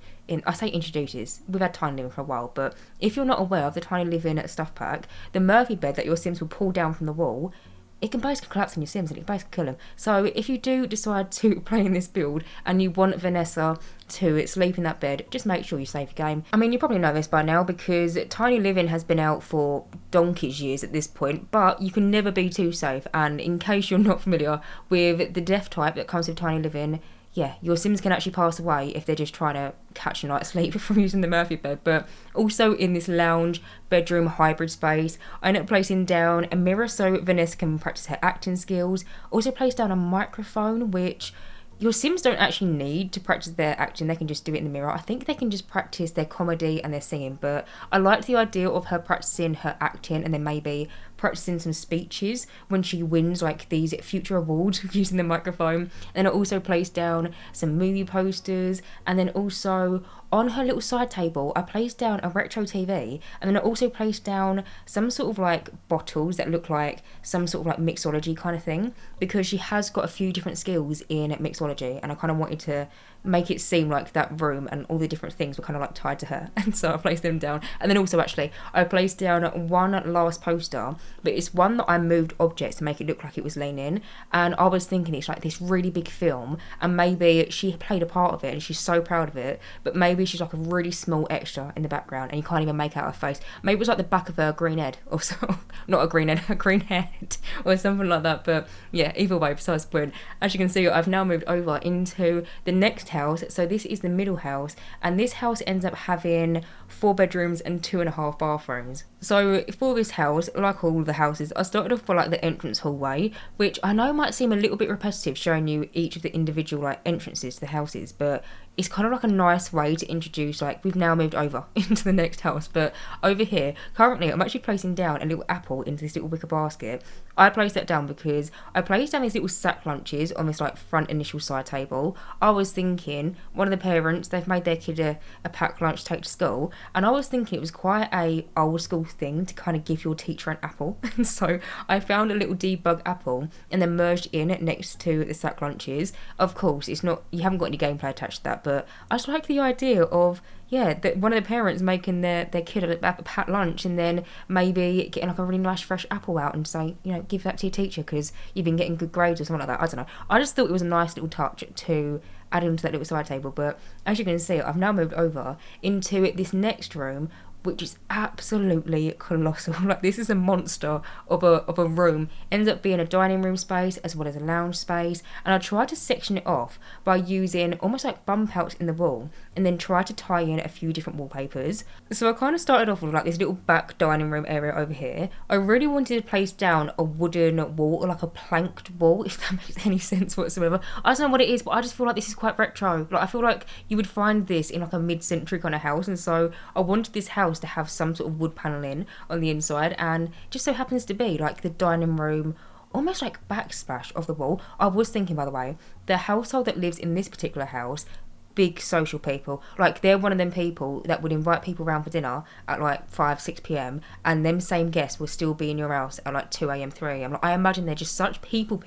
I say introduces, we've had Tiny Living for a while, but if you're not aware of the Tiny Living stuff pack, the Murphy bed that your Sims will pull down from the wall, it can basically collapse on your Sims and it can basically kill them. So if you do decide to play in this build and you want Vanessa to sleep in that bed, just make sure you save your game. I mean, you probably know this by now because Tiny Living has been out for donkey's years at this point, but you can never be too safe. And in case you're not familiar with the death type that comes with Tiny Living, yeah, your Sims can actually pass away if they're just trying to catch a night's sleep from using the Murphy bed. But also in this lounge, bedroom, hybrid space, I ended up placing down a mirror so Vanessa can practice her acting skills. Also placed down a microphone, which your Sims don't actually need to practice their acting, they can just do it in the mirror. I think they can just practice their comedy and their singing, but I liked the idea of her practicing her acting and then maybe practicing some speeches when she wins like these future awards using the microphone. And I also placed down some movie posters, and then also on her little side table I placed down a retro TV, and then I also placed down some sort of like bottles that look like some sort of like mixology kind of thing, because she has got a few different skills in mixology and I kind of wanted to make it seem like that room and all the different things were kind of like tied to her. And so I placed them down. And then also actually I placed down one last poster, but it's one that I moved objects to make it look like it was leaning. And I was thinking it's like this really big film, and maybe she played a part of it and she's so proud of it, but maybe she's like a really small extra in the background and you can't even make out her face. Maybe it was like the back of her green head or so. Not a green head, a green head or something like that. But yeah, either way, besides the point, as you can see, I've now moved over into the next house. So this is the middle house, and this house ends up having 4 bedrooms and 2.5 bathrooms. So for this house, like all the houses, I started off by like the entrance hallway, which I know might seem a little bit repetitive showing you each of the individual like entrances to the houses, but it's kind of like a nice way to introduce, like, we've now moved over into the next house. But over here, currently I'm actually placing down a little apple into this little wicker basket. I placed that down because I placed down these little sack lunches on this like front initial side table. I was thinking one of the parents, they've made their kid a packed lunch to take to school, and I was thinking it was quite a old school thing to kind of give your teacher an apple. And so I found a little debug apple and then merged in next to the sack lunches. Of course, it's not, you haven't got any gameplay attached to that, but I just like the idea of, yeah, that one of the parents making their kid a packed lunch and then maybe getting like a really nice fresh apple out and say, you know, give that to your teacher because you've been getting good grades or something like that. I don't know. I just thought it was a nice little touch to add into that little side table. But as you can see, I've now moved over into this next room, which is absolutely colossal. Like, this is a monster of a room. Ends up being a dining room space as well as a lounge space, and I tried to section it off by using almost like bump outs in the wall and then try to tie in a few different wallpapers. So I kind of started off with like this little back dining room area over here. I really wanted to place down a wooden wall or like a planked wall, if that makes any sense whatsoever. I don't know what it is, but I just feel like this is quite retro. Like, I feel like you would find this in like a mid-century kind of house, and so I wanted this house to have some sort of wood paneling on the inside, and just so happens to be like the dining room almost like backsplash of the wall. I was thinking, by the way, the household that lives in this particular house, big social people, like they're one of them people that would invite people around for dinner at like 5-6 p.m. and them same guests will still be in your house at like 2 a.m. 3 a.m. Like, I imagine they're just such people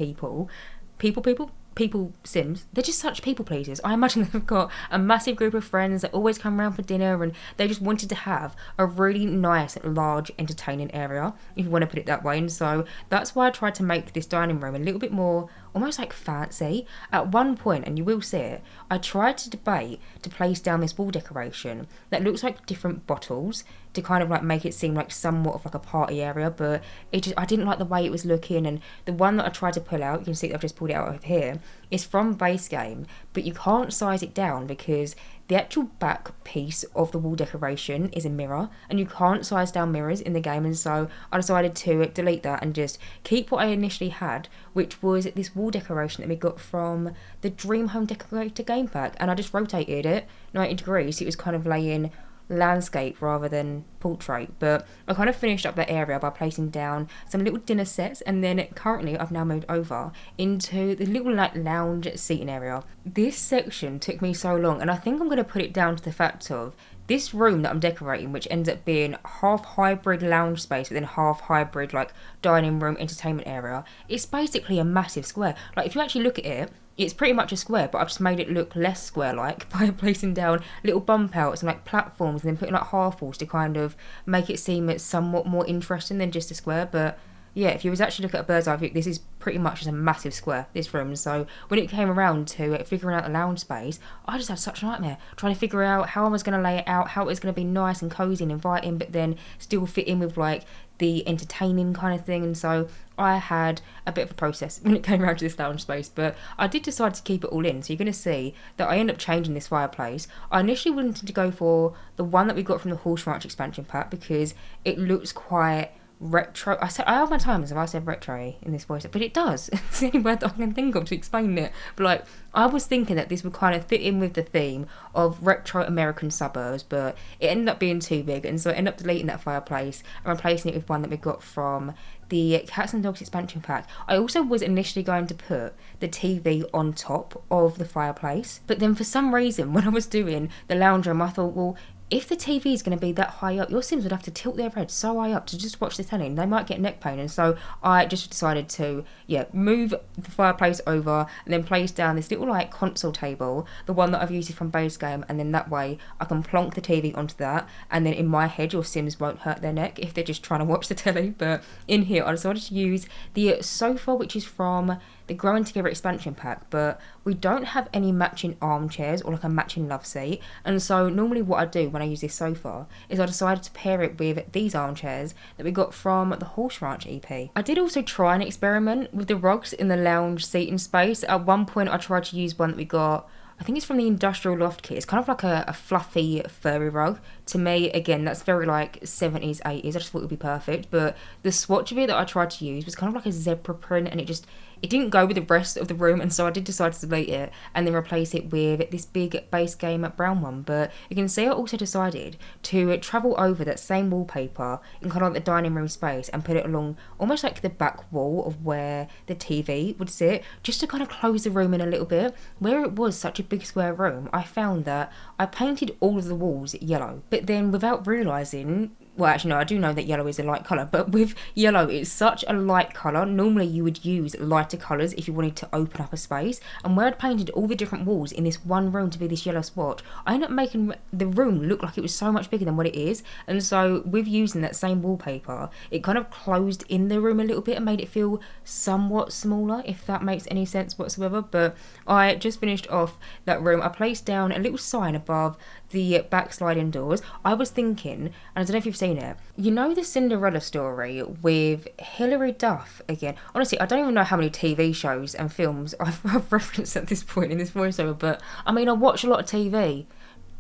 Sims, they're just such people pleasers. I imagine they've got a massive group of friends that always come around for dinner, and they just wanted to have a really nice, large, entertaining area, if you want to put it that way. And so that's why I tried to make this dining room a little bit more almost like fancy. At one point, and you will see it, I tried to debate to place down this wall decoration that looks like different bottles to kind of like make it seem like somewhat of like a party area, but I didn't like the way it was looking. And the one that I tried to pull out, you can see I've just pulled it out over here, is from base game, but you can't size it down because the actual back piece of the wall decoration is a mirror, and you can't size down mirrors in the game. And so I decided to delete that and just keep what I initially had, which was this wall decoration that we got from the Dream Home Decorator game pack, and I just rotated it 90 degrees so it was kind of laying landscape rather than portrait. But I kind of finished up that area by placing down some little dinner sets, and then currently I've now moved over into the little like lounge seating area. This section took me so long, and I think I'm going to put it down to the fact of this room that I'm decorating, which ends up being half hybrid lounge space but then half hybrid like dining room entertainment area. It's basically a massive square. Like, if you actually look at it, it's pretty much a square, but I've just made it look less square-like by placing down little bump outs and like platforms and then putting like half walls to kind of make it seem somewhat more interesting than just a square. But yeah, if you was actually look at a bird's eye view, this is pretty much just a massive square, this room. So when it came around to figuring out the lounge space, I just had such a nightmare trying to figure out how I was going to lay it out, how it was going to be nice and cozy and inviting, but then still fit in with like the entertaining kind of thing. And so I had a bit of a process when it came around to this lounge space, but I did decide to keep it all in. So you're going to see that I end up changing this fireplace. I initially wanted to go for the one that we got from the Horse Ranch expansion pack because it looks quite retro. I have my times if I said retro in this voice, but it does. It's the only word that I can think of to explain it. But like, I was thinking that this would kind of fit in with the theme of retro American suburbs, but it ended up being too big, and so I ended up deleting that fireplace and replacing it with one that we got from the Cats and Dogs expansion pack. I also was initially going to put the TV on top of the fireplace, but then for some reason when I was doing the lounge room I thought, well, if the TV is going to be that high up, your Sims would have to tilt their head so high up to just watch the telly, and they might get neck pain. And so I just decided to, move the fireplace over and then place down this little like console table, the one that I've used from base game, and then that way I can plonk the TV onto that, and then in my head your Sims won't hurt their neck if they're just trying to watch the telly. But in here I decided to use the sofa, which is from the Growing Together expansion pack, but we don't have any matching armchairs or like a matching love seat, and so normally what I do when I use this sofa is I decided to pair it with these armchairs that we got from the Horse Ranch EP. I did also try an experiment with the rugs in the lounge seating space. At one point I tried to use one that we got, I think it's from the Industrial Loft kit. It's kind of like a fluffy, furry rug. To me, again, that's very like 70s, 80s. I just thought it would be perfect. But the swatch of it that I tried to use was kind of like a zebra print, and it didn't go with the rest of the room, and so I did decide to delete it and then replace it with this big base game brown one. But you can see I also decided to travel over that same wallpaper in kind of like the dining room space and put it along almost like the back wall of where the TV would sit, just to kind of close the room in a little bit. Where it was such a big square room, I found that I painted all of the walls yellow, but then without realising, well, actually, no, I do know that yellow is a light colour, but with yellow, it's such a light colour. Normally, you would use lighter colours if you wanted to open up a space. And where I'd painted all the different walls in this one room to be this yellow swatch, I ended up making the room look like it was so much bigger than what it is. And so, with using that same wallpaper, it kind of closed in the room a little bit and made it feel somewhat smaller, if that makes any sense whatsoever. But I just finished off that room. I placed down a little sign above the back sliding doors. I was thinking, and I don't know if you've seen it, you know the Cinderella story with Hilary Duff again? Honestly, I don't even know how many TV shows and films I've referenced at this point in this voiceover, but I mean, I watch a lot of TV.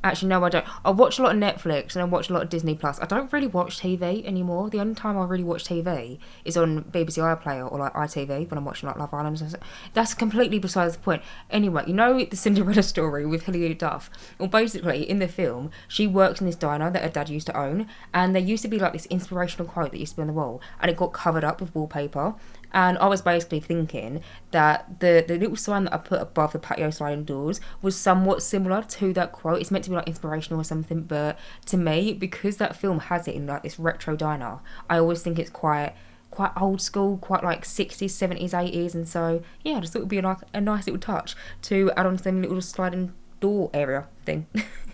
Actually, no, I don't. I watch a lot of Netflix and I watch a lot of Disney Plus. I don't really watch TV anymore. The only time I really watch TV is on BBC iPlayer or like ITV when I'm watching like Love Island. That's completely besides the point. Anyway, you know the Cinderella story with Hilary Duff? Well, basically, in the film, she works in this diner that her dad used to own, and there used to be like this inspirational quote that used to be on the wall, and it got covered up with wallpaper. And I was basically thinking that the little sign that I put above the patio sliding doors was somewhat similar to that quote. It's meant to be like inspirational or something, but to me, because that film has it in like this retro diner, I always think it's quite old school, quite like 60s, 70s, 80s, and so yeah, I just thought it would be a nice little touch to add on to them little sliding door area thing.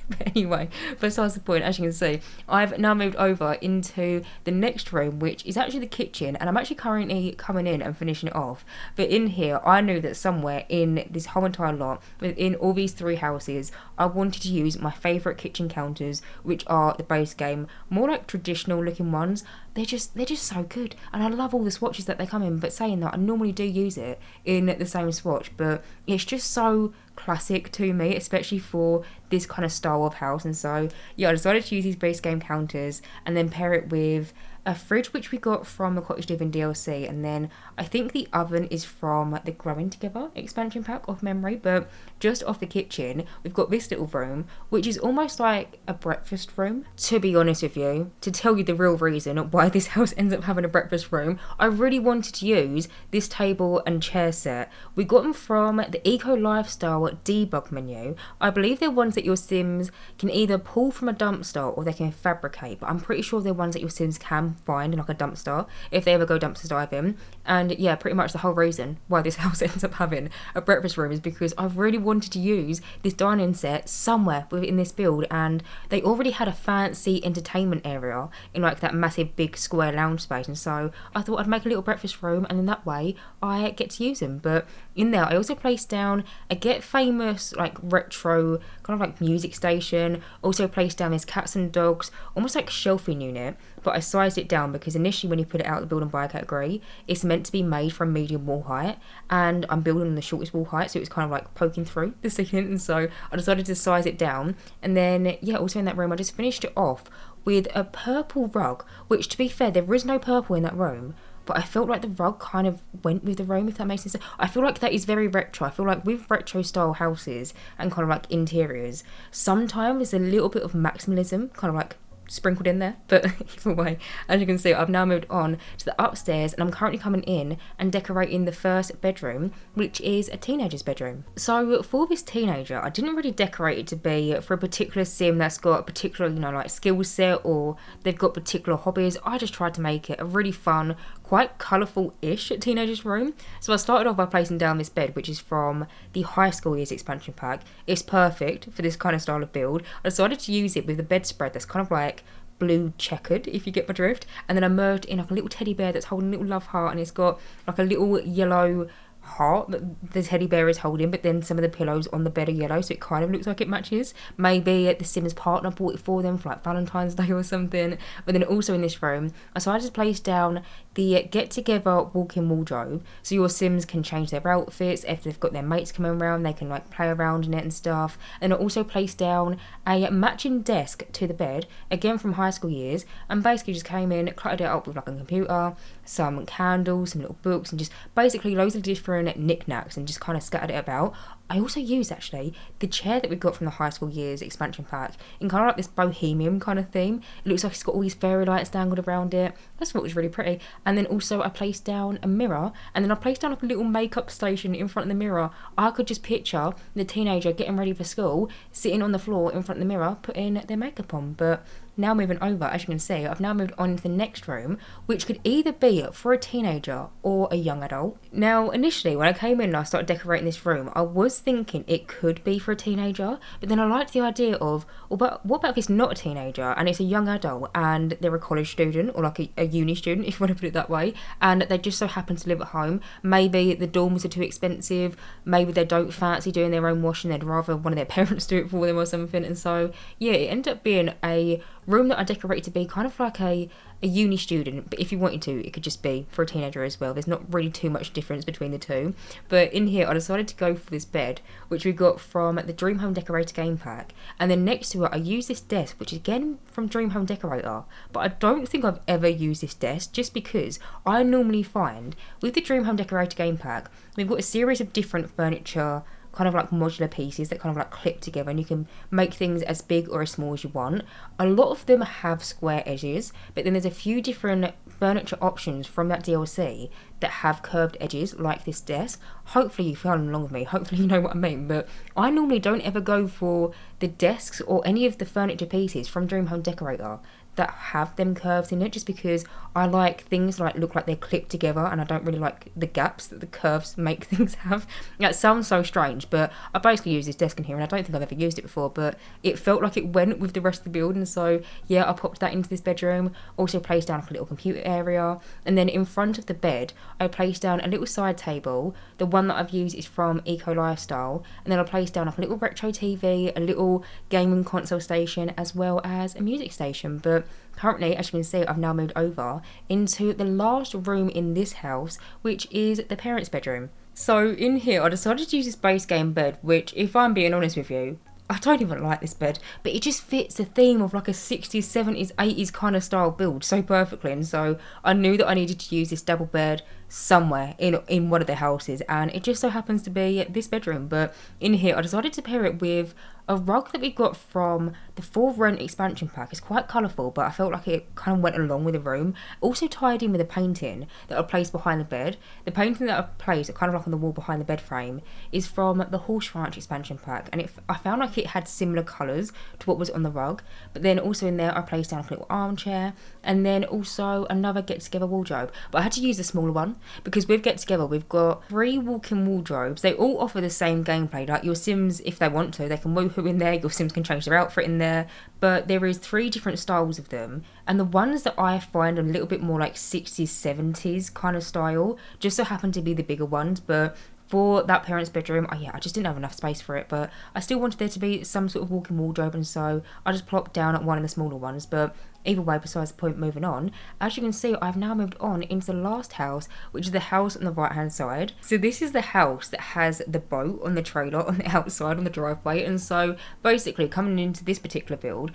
But anyway, besides the point, as you can see, I've now moved over into the next room, which is actually the kitchen, and I'm actually currently coming in and finishing it off. But in here, I knew that somewhere in this whole entire lot, within all these three houses, I wanted to use my favourite kitchen counters, which are the base game, more like traditional looking ones. They're just so good, and I love all the swatches that they come in. But saying that, I normally do use it in the same swatch, but it's just so classic to me, especially for this kind of style of house. And so yeah, I decided to use these base game counters and then pair it with a fridge which we got from the Cottage Living DLC, and then I think the oven is from the Growing Together expansion pack off memory. But just off the kitchen, we've got this little room which is almost like a breakfast room. To be honest with you, to tell you the real reason why this house ends up having a breakfast room, I really wanted to use this table and chair set. We got them from the Eco Lifestyle debug menu. I believe they're ones that your Sims can either pull from a dumpster or they can fabricate, but I'm pretty sure they're ones that your Sims can find in like a dumpster if they ever go dumpster diving. And yeah, pretty much the whole reason why this house ends up having a breakfast room is because I really wanted to use this dining set somewhere within this build, and they already had a fancy entertainment area in like that massive big square lounge space, and so I thought I'd make a little breakfast room, and in that way I get to use them. But in there I also placed down a Get Famous like retro kind of like music station, also placed down this cats and dogs almost like shelving unit, but I sized it down because initially when you put it out the build and buy category, it's meant to be made from medium wall height, and I'm building on the shortest wall height, so it was kind of like poking through the ceiling, and so I decided to size it down. And then yeah, also in that room I just finished it off with a purple rug, which to be fair, there is no purple in that room, but I felt like the rug kind of went with the room, if that makes sense. I feel like that is very retro. I feel like with retro style houses and kind of like interiors, sometimes a little bit of maximalism kind of like sprinkled in there. But either way, as you can see, I've now moved on to the upstairs, and I'm currently coming in and decorating the first bedroom, which is a teenager's bedroom. So for this teenager, I didn't really decorate it to be for a particular sim that's got a particular, you know, like skill set, or they've got particular hobbies. I just tried to make it a really fun, quite colourful-ish teenager's room. So I started off by placing down this bed, which is from the high school years expansion pack. It's perfect for this kind of style of build. I decided to use it with a bedspread that's kind of like blue checkered, if you get my drift, and then I merged in like a little teddy bear that's holding a little love heart, and it's got like a little yellow heart that the teddy bear is holding, but then some of the pillows on the bed are yellow, so it kind of looks like it matches. Maybe the Sims partner bought it for them for like Valentine's Day or something. But then also in this room, I decided to place down the get together walk-in wardrobe, so your Sims can change their outfits. If they've got their mates coming around, they can like play around in it and stuff. And I also placed down a matching desk to the bed, again from high school years, and basically just came in, cluttered it up with like a computer, some candles, some little books, and just basically loads of different knickknacks, and just kind of scattered it about. I also used actually the chair that we got from the high school years expansion pack in kind of like this bohemian kind of theme. It looks like it's got all these fairy lights dangled around it. That's what was really pretty. And then also I placed down a mirror, and then I placed down like a little makeup station in front of the mirror. I could just picture the teenager getting ready for school, sitting on the floor in front of the mirror, putting their makeup on. But now moving over, as you can see, I've now moved on to the next room, which could either be for a teenager or a young adult. Now, initially, when I came in and I started decorating this room, I was thinking it could be for a teenager, but then I liked the idea of, well, but what about if it's not a teenager and it's a young adult and they're a college student, or like a uni student, if you want to put it that way, and they just so happen to live at home. Maybe the dorms are too expensive, maybe they don't fancy doing their own washing, they'd rather one of their parents do it for them or something. And so, yeah, it ended up being a room that I decorated to be kind of like a uni student, but if you wanted to, it could just be for a teenager as well. There's not really too much difference between the two. But in here, I decided to go for this bed, which we got from the Dream Home Decorator game pack, and then next to it, I used this desk, which is again from Dream Home Decorator, but I don't think I've ever used this desk, just because I normally find with the Dream Home Decorator game pack, we've got a series of different furniture, kind of like modular pieces that kind of like clip together, and you can make things as big or as small as you want. A lot of them have square edges, but then there's a few different furniture options from that DLC that have curved edges, like this desk. Hopefully you followed along with me, hopefully you know what I mean, but I normally don't ever go for the desks or any of the furniture pieces from Dream Home Decorator that have them curves in it, just because I like things like look like they're clipped together, and I don't really like the gaps that the curves make things have. That sounds so strange, but I basically use this desk in here, and I don't think I've ever used it before, but it felt like it went with the rest of the build. And so yeah, I popped that into this bedroom. Also placed down like a little computer area, and then in front of the bed I placed down a little side table. The one that I've used is from Eco Lifestyle, and then I placed down like a little retro TV, a little gaming console station, as well as a music station. But currently, as you can see, I've now moved over into the last room in this house, which is the parents' bedroom. So in here, I decided to use this base game bed, which, if I'm being honest with you, I don't even like this bed, but it just fits the theme of like a 60s, 70s, 80s kind of style build so perfectly. And so I knew that I needed to use this double bed somewhere in one of the houses, and it just so happens to be this bedroom. But in here, I decided to pair it with a rug that we got from the For Rent expansion pack. It's quite colourful, but I felt like it kind of went along with the room. Also tied in with a painting that I placed behind the bed. The painting that I placed, kind of like on the wall behind the bed frame, is from the Horse Ranch expansion pack, and I found like it had similar colours to what was on the rug. But then also in there, I placed down like a little armchair, and then also another get together wardrobe. But I had to use the smaller one, because with Get Together, we've got 3 walk-in wardrobes. They all offer the same gameplay. Like your Sims, if they want to, they can woohoo in there. Your Sims can change their outfit in there. But there is 3 different styles of them. And the ones that I find a little bit more like 60s, 70s kind of style, just so happen to be the bigger ones. But for that parents' bedroom, I just didn't have enough space for it, but I still wanted there to be some sort of walk-in wardrobe, and so I just plopped down at one of the smaller ones. But either way, besides the point, moving on. As you can see, I've now moved on into the last house, which is the house on the right hand side. So this is the house that has the boat on the trailer on the outside on the driveway. And so basically coming into this particular build,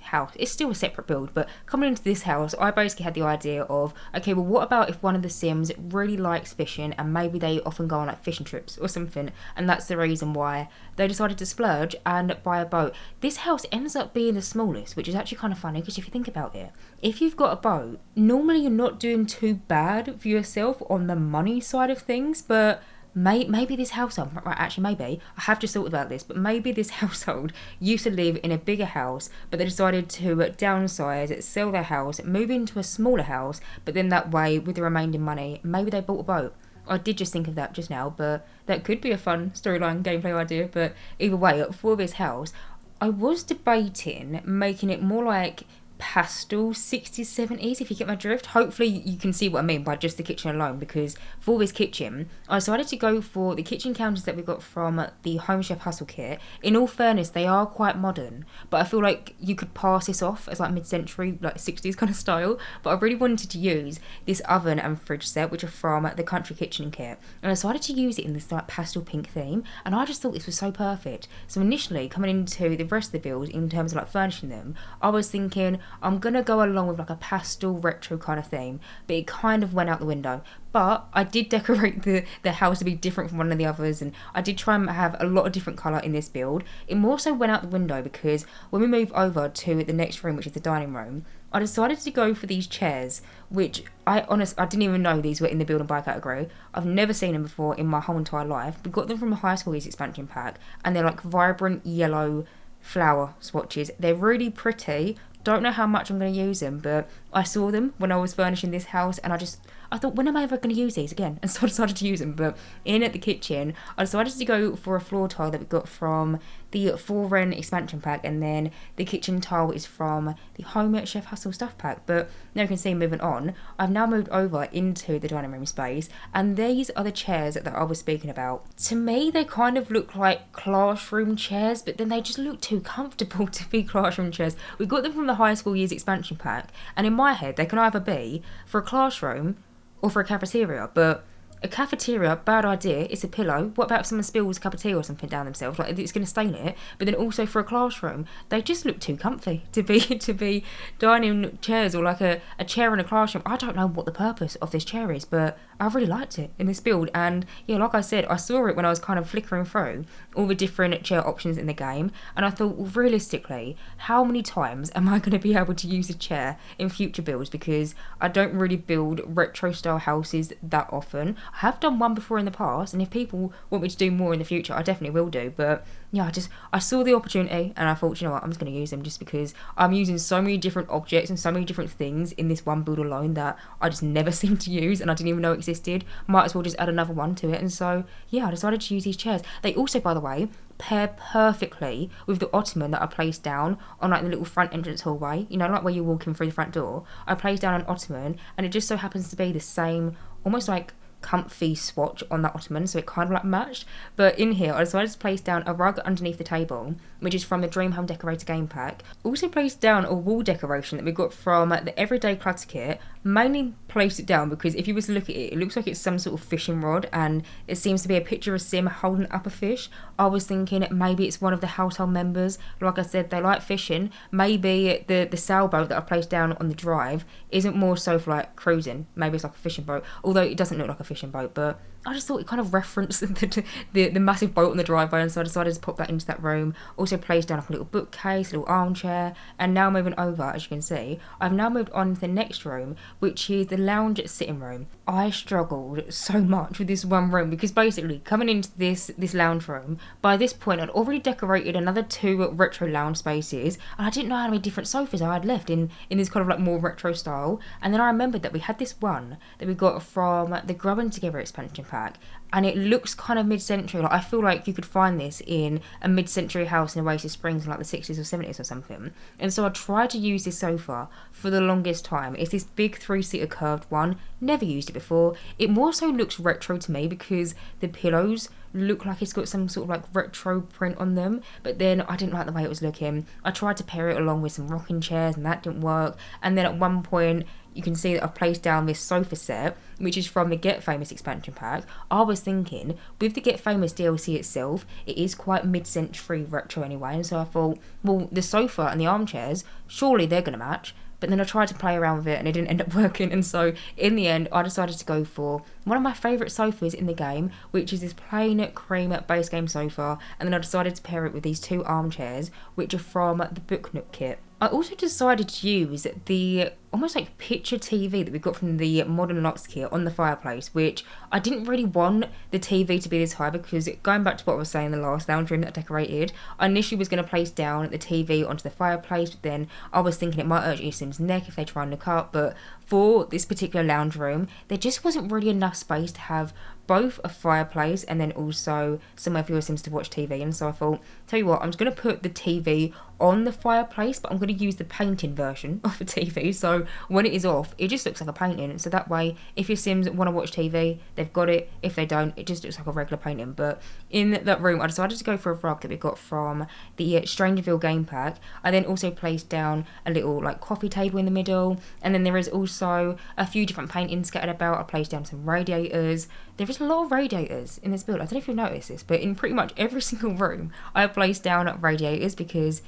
house, it's still a separate build, but coming into this house, I basically had the idea of, okay, well, what about if one of the Sims really likes fishing and maybe they often go on like fishing trips or something, and that's the reason why they decided to splurge and buy a boat. This house ends up being the smallest, which is actually kind of funny, because if you think about it, if you've got a boat, normally you're not doing too bad for yourself on the money side of things, but maybe this household, right, actually maybe, I have just thought about this, but maybe this household used to live in a bigger house, but they decided to downsize, sell their house, move into a smaller house, but then that way, with the remaining money, maybe they bought a boat. I did just think of that just now, but that could be a fun storyline gameplay idea. But either way, for this house, I was debating making it more like pastel 60s 70s, if you get my drift. Hopefully you can see what I mean by just the kitchen alone, because for this kitchen I decided to go for the kitchen counters that we got from the Home Chef Hustle kit. In all fairness, they are quite modern, but I feel like you could pass this off as like mid-century, like 60s kind of style. But I really wanted to use this oven and fridge set, which are from the Country Kitchen kit, and I decided to use it in this like pastel pink theme, and I just thought this was so perfect. So initially, coming into the rest of the build in terms of like furnishing them, I was thinking I'm gonna go along with like a pastel retro kind of theme, but it kind of went out the window. But I did decorate the house to be different from one of the others, and I did try and have a lot of different colour in this build. It more so went out the window because when we move over to the next room, which is the dining room, I decided to go for these chairs, which I didn't even know these were in the build and buy category. I've never seen them before in my whole entire life. We got them from a high school years expansion pack, and they're like vibrant yellow flower swatches. They're really pretty. Don't know how much I'm going to use them, but I saw them when I was furnishing this house, and I thought, when am I ever going to use these again? And so I decided to use them. But in at the kitchen, I decided to go for a floor tile that we got from the For Rent expansion pack, and then the kitchen tile is from the Home Chef Hustle Stuff pack. But now you can see, moving on, I've now moved over into the dining room space, and these are the chairs that I was speaking about. To me, they kind of look like classroom chairs, but then they just look too comfortable to be classroom chairs. We got them from the high school years expansion pack, and in my head, they can either be for a classroom or for a cafeteria. But a cafeteria, bad idea. It's a pillow. What about if someone spills a cup of tea or something down themselves? Like, it's going to stain it. But then also for a classroom, they just look too comfy to be dining chairs, or like a chair in a classroom. I don't know what the purpose of this chair is, but I really liked it in this build. And yeah, like I said, I saw it when I was kind of flickering through all the different chair options in the game, and I thought, well, realistically, how many times am I going to be able to use a chair in future builds? Because I don't really build retro style houses that often. I have done one before in the past, and if people want me to do more in the future, I definitely will do. But yeah, I saw the opportunity, and I thought, you know what, I'm just going to use them, just because I'm using so many different objects and so many different things in this one build alone that I just never seem to use, and I didn't even know existed. Might as well just add another one to it. And so yeah, I decided to use these chairs. They also, by the way, pair perfectly with the ottoman that I placed down on like the little front entrance hallway, you know, like where you're walking through the front door. I placed down an ottoman, and it just so happens to be the same, almost like comfy swatch on that ottoman, so it kind of like matched. But in here, I decided to place down a rug underneath the table, which is from the Dream Home Decorator game pack. Also placed down a wall decoration that we got from the Everyday Clutter kit. Mainly placed it down because if you was to look at it, it looks like it's some sort of fishing rod, and it seems to be a picture of Sim holding up a fish. I was thinking maybe it's one of the household members. Like I said, they like fishing. Maybe the sailboat that I placed down on the drive isn't more so for like cruising. Maybe it's like a fishing boat, although it doesn't look like a fishing boat. But I just thought it kind of referenced the massive boat on the driveway, and so I decided to pop that into that room. Also placed down like a little bookcase, a little armchair, and now moving over, as you can see, I've now moved on to the next room, which is the lounge sitting room. I struggled so much with this one room because basically coming into this lounge room, by this point I'd already decorated another 2 retro lounge spaces, and I didn't know how many different sofas I had left in this kind of like more retro style. And then I remembered that we had this one that we got from the Growing Together expansion pack, and it looks kind of mid-century. Like, I feel like you could find this in a mid-century house in Oasis Springs in like the 60s or 70s or something. And so I tried to use this sofa for the longest time. It's this big 3-seater curved one. Never used it before. It more so looks retro to me because the pillows look like it's got some sort of like retro print on them, but then I didn't like the way it was looking. I tried to pair it along with some rocking chairs and that didn't work. And then at one point you can see that I've placed down this sofa set, which is from the Get Famous expansion pack. I was thinking, with the Get Famous DLC itself, it is quite mid-century retro anyway, and so I thought, well, the sofa and the armchairs, surely they're going to match. But then I tried to play around with it and it didn't end up working, and so in the end I decided to go for one of my favourite sofas in the game, which is this plain cream base game sofa, and then I decided to pair it with these two armchairs, which are from the Book Nook kit. I also decided to use the almost like picture TV that we got from the Modern Lux kit on the fireplace, which I didn't really want the TV to be this high, because going back to what I was saying in the last lounge room that I decorated, I initially was going to place down the TV onto the fireplace, but then I was thinking it might hurt your Sim's neck if they try and look up. But for this particular lounge room, there just wasn't really enough space to have both a fireplace and then also somewhere for your Sims to watch TV. And so I thought, tell you what, I'm just going to put the TV on the fireplace, but I'm going to use the painting version of the TV, so when it is off it just looks like a painting, so that way if your Sims want to watch TV they've got it, if they don't it just looks like a regular painting. But in that room I decided to go for a rug that we got from the StrangerVille game pack. I then also placed down a little like coffee table in the middle, and then there is also a few different paintings scattered about. I placed down some radiators. There is a lot of radiators in this build. I don't know if you've noticed this, but in pretty much every single room I have placed down radiators, because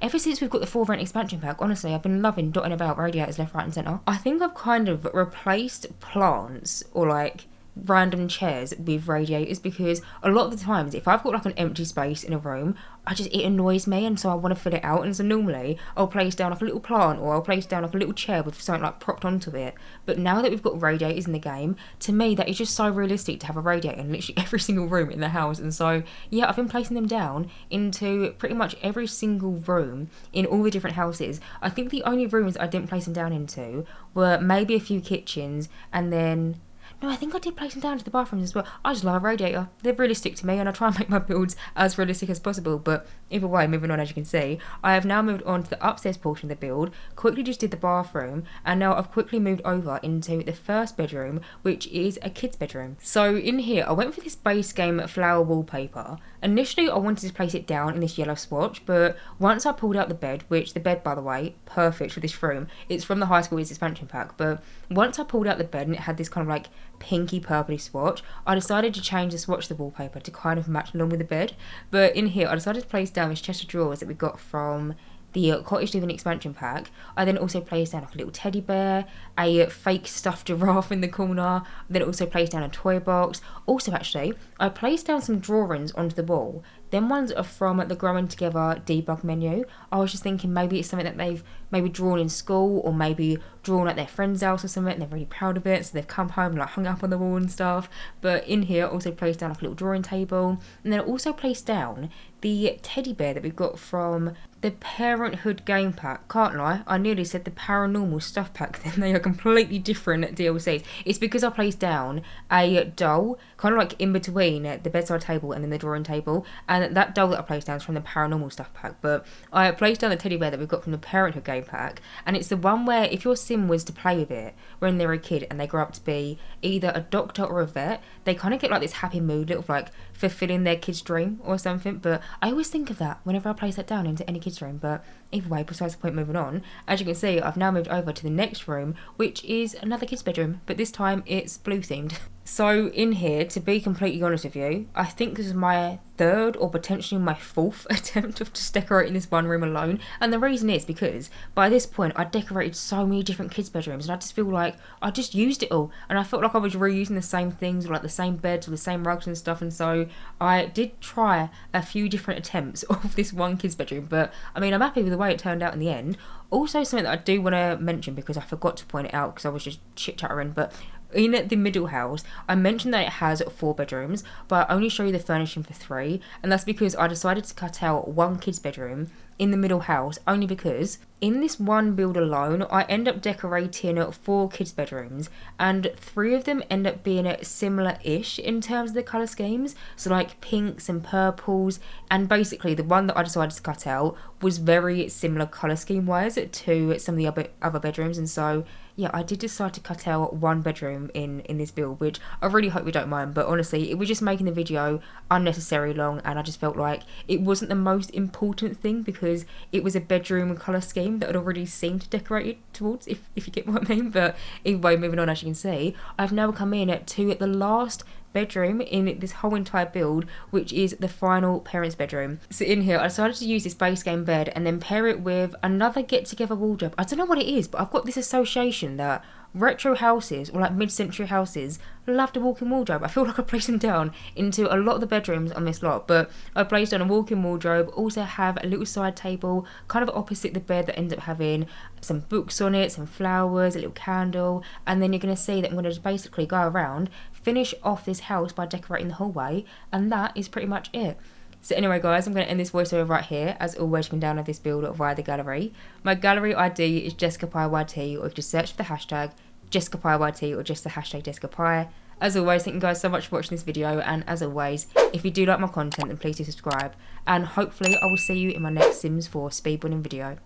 ever since we've got the 4 rent expansion pack, honestly, I've been loving dotting about radiators left, right and centre. I think I've kind of replaced plants or like random chairs with radiators, because a lot of the times if I've got like an empty space in a room, it annoys me, and so I want to fill it out, and so normally I'll place down like a little plant or I'll place down like a little chair with something like propped onto it. But now that we've got radiators in the game, to me that is just so realistic to have a radiator in literally every single room in the house. And so yeah, I've been placing them down into pretty much every single room in all the different houses. I think the only rooms I didn't place them down into were maybe a few kitchens, and then no, I think I did place them down to the bathrooms as well. I just love a radiator. They're realistic to me, and I try and make my builds as realistic as possible. But either way, moving on, as you can see, I have now moved on to the upstairs portion of the build, quickly just did the bathroom, and now I've quickly moved over into the first bedroom, which is a kid's bedroom. So in here, I went for this base game flower wallpaper. Initially, I wanted to place it down in this yellow swatch, but once I pulled out the bed, which the bed, by the way, perfect for this room, it's from the High School Years expansion pack, but once I pulled out the bed and it had this kind of like pinky purpley swatch, I decided to change the swatch of the wallpaper to kind of match along with the bed. But in here I decided to place down this chest of drawers that we got from the Cottage Living expansion pack. I then also placed down like a little teddy bear, a fake stuffed giraffe in the corner, then also placed down a toy box. Also actually, I placed down some drawings onto the wall. Them ones are from the Growing Together debug menu. I was just thinking maybe it's something that they've maybe drawn in school, or maybe drawn at their friend's house or something, and they're really proud of it, so they've come home and like hung it up on the wall and stuff. But in here I also placed down like a little drawing table, and then I also placed down the teddy bear that we've got from the Parenthood game pack. Can't lie, I nearly said the Paranormal Stuff pack then. They are completely different DLCs. It's because I placed down a doll kind of like in between the bedside table and then the drawing table, and that doll that I placed down is from the Paranormal Stuff pack. But I placed down the teddy bear that we've got from the Parenthood game pack, and it's the one where if your Sim was to play with it when they're a kid and they grow up to be either a doctor or a vet, they kind of get like this happy mood, little like fulfilling their kid's dream or something. But I always think of that whenever I place that down into any kid's room. But either way, besides the point, moving on, as you can see, I've now moved over to the next room, which is another kid's bedroom, but this time it's blue themed. So in here, to be completely honest with you, I think this is my third or potentially my fourth attempt of just decorating this one room alone. And the reason is because by this point I decorated so many different kids' bedrooms, and I just feel like I just used it all, and I felt like I was reusing the same things, or like the same beds or the same rugs and stuff. And so I did try a few different attempts of this one kid's bedroom, but I mean, I'm happy with the way it turned out in the end. Also, something that I do want to mention, because I forgot to point it out because I was just chit-chattering, but in the middle house, I mentioned that it has 4 bedrooms, but I only show you the furnishing for 3, and that's because I decided to cut out one kid's bedroom in the middle house, only because in this one build alone, I end up decorating 4 kids' bedrooms, and 3 of them end up being similar-ish in terms of the colour schemes, so like pinks and purples, and basically the one that I decided to cut out was very similar colour scheme wise to some of the other bedrooms, and so yeah, I did decide to cut out one bedroom in this build, which I really hope you don't mind, but honestly it was just making the video unnecessarily long, and I just felt like it wasn't the most important thing because it was a bedroom colour scheme that I'd already seemed decorated towards, if you get what I mean. But anyway, moving on, as you can see, I've now come in to the last bedroom in this whole entire build, which is the final parents' bedroom. So in here I decided to use this base game bed and then pair it with another get together wardrobe. I don't know what it is, but I've got this association that retro houses or like mid-century houses love the walk-in wardrobe. I feel like I placed them down into a lot of the bedrooms on this lot, but I placed on a walk-in wardrobe, also have a little side table kind of opposite the bed that ends up having some books on it, some flowers, a little candle, and then you're going to see that I'm going to just basically go around, finish off this house by decorating the hallway, and that is pretty much it. So anyway guys, I'm going to end this voiceover right here. As always, you can download this build via the gallery. My gallery ID is JessicapieYT, or you just search for the hashtag JessicapieYT or just the hashtag Jessicapie. As always, thank you guys so much for watching this video, and as always, if you do like my content then please do subscribe, and hopefully I will see you in my next Sims 4 speedrunning video.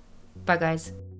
Bye guys.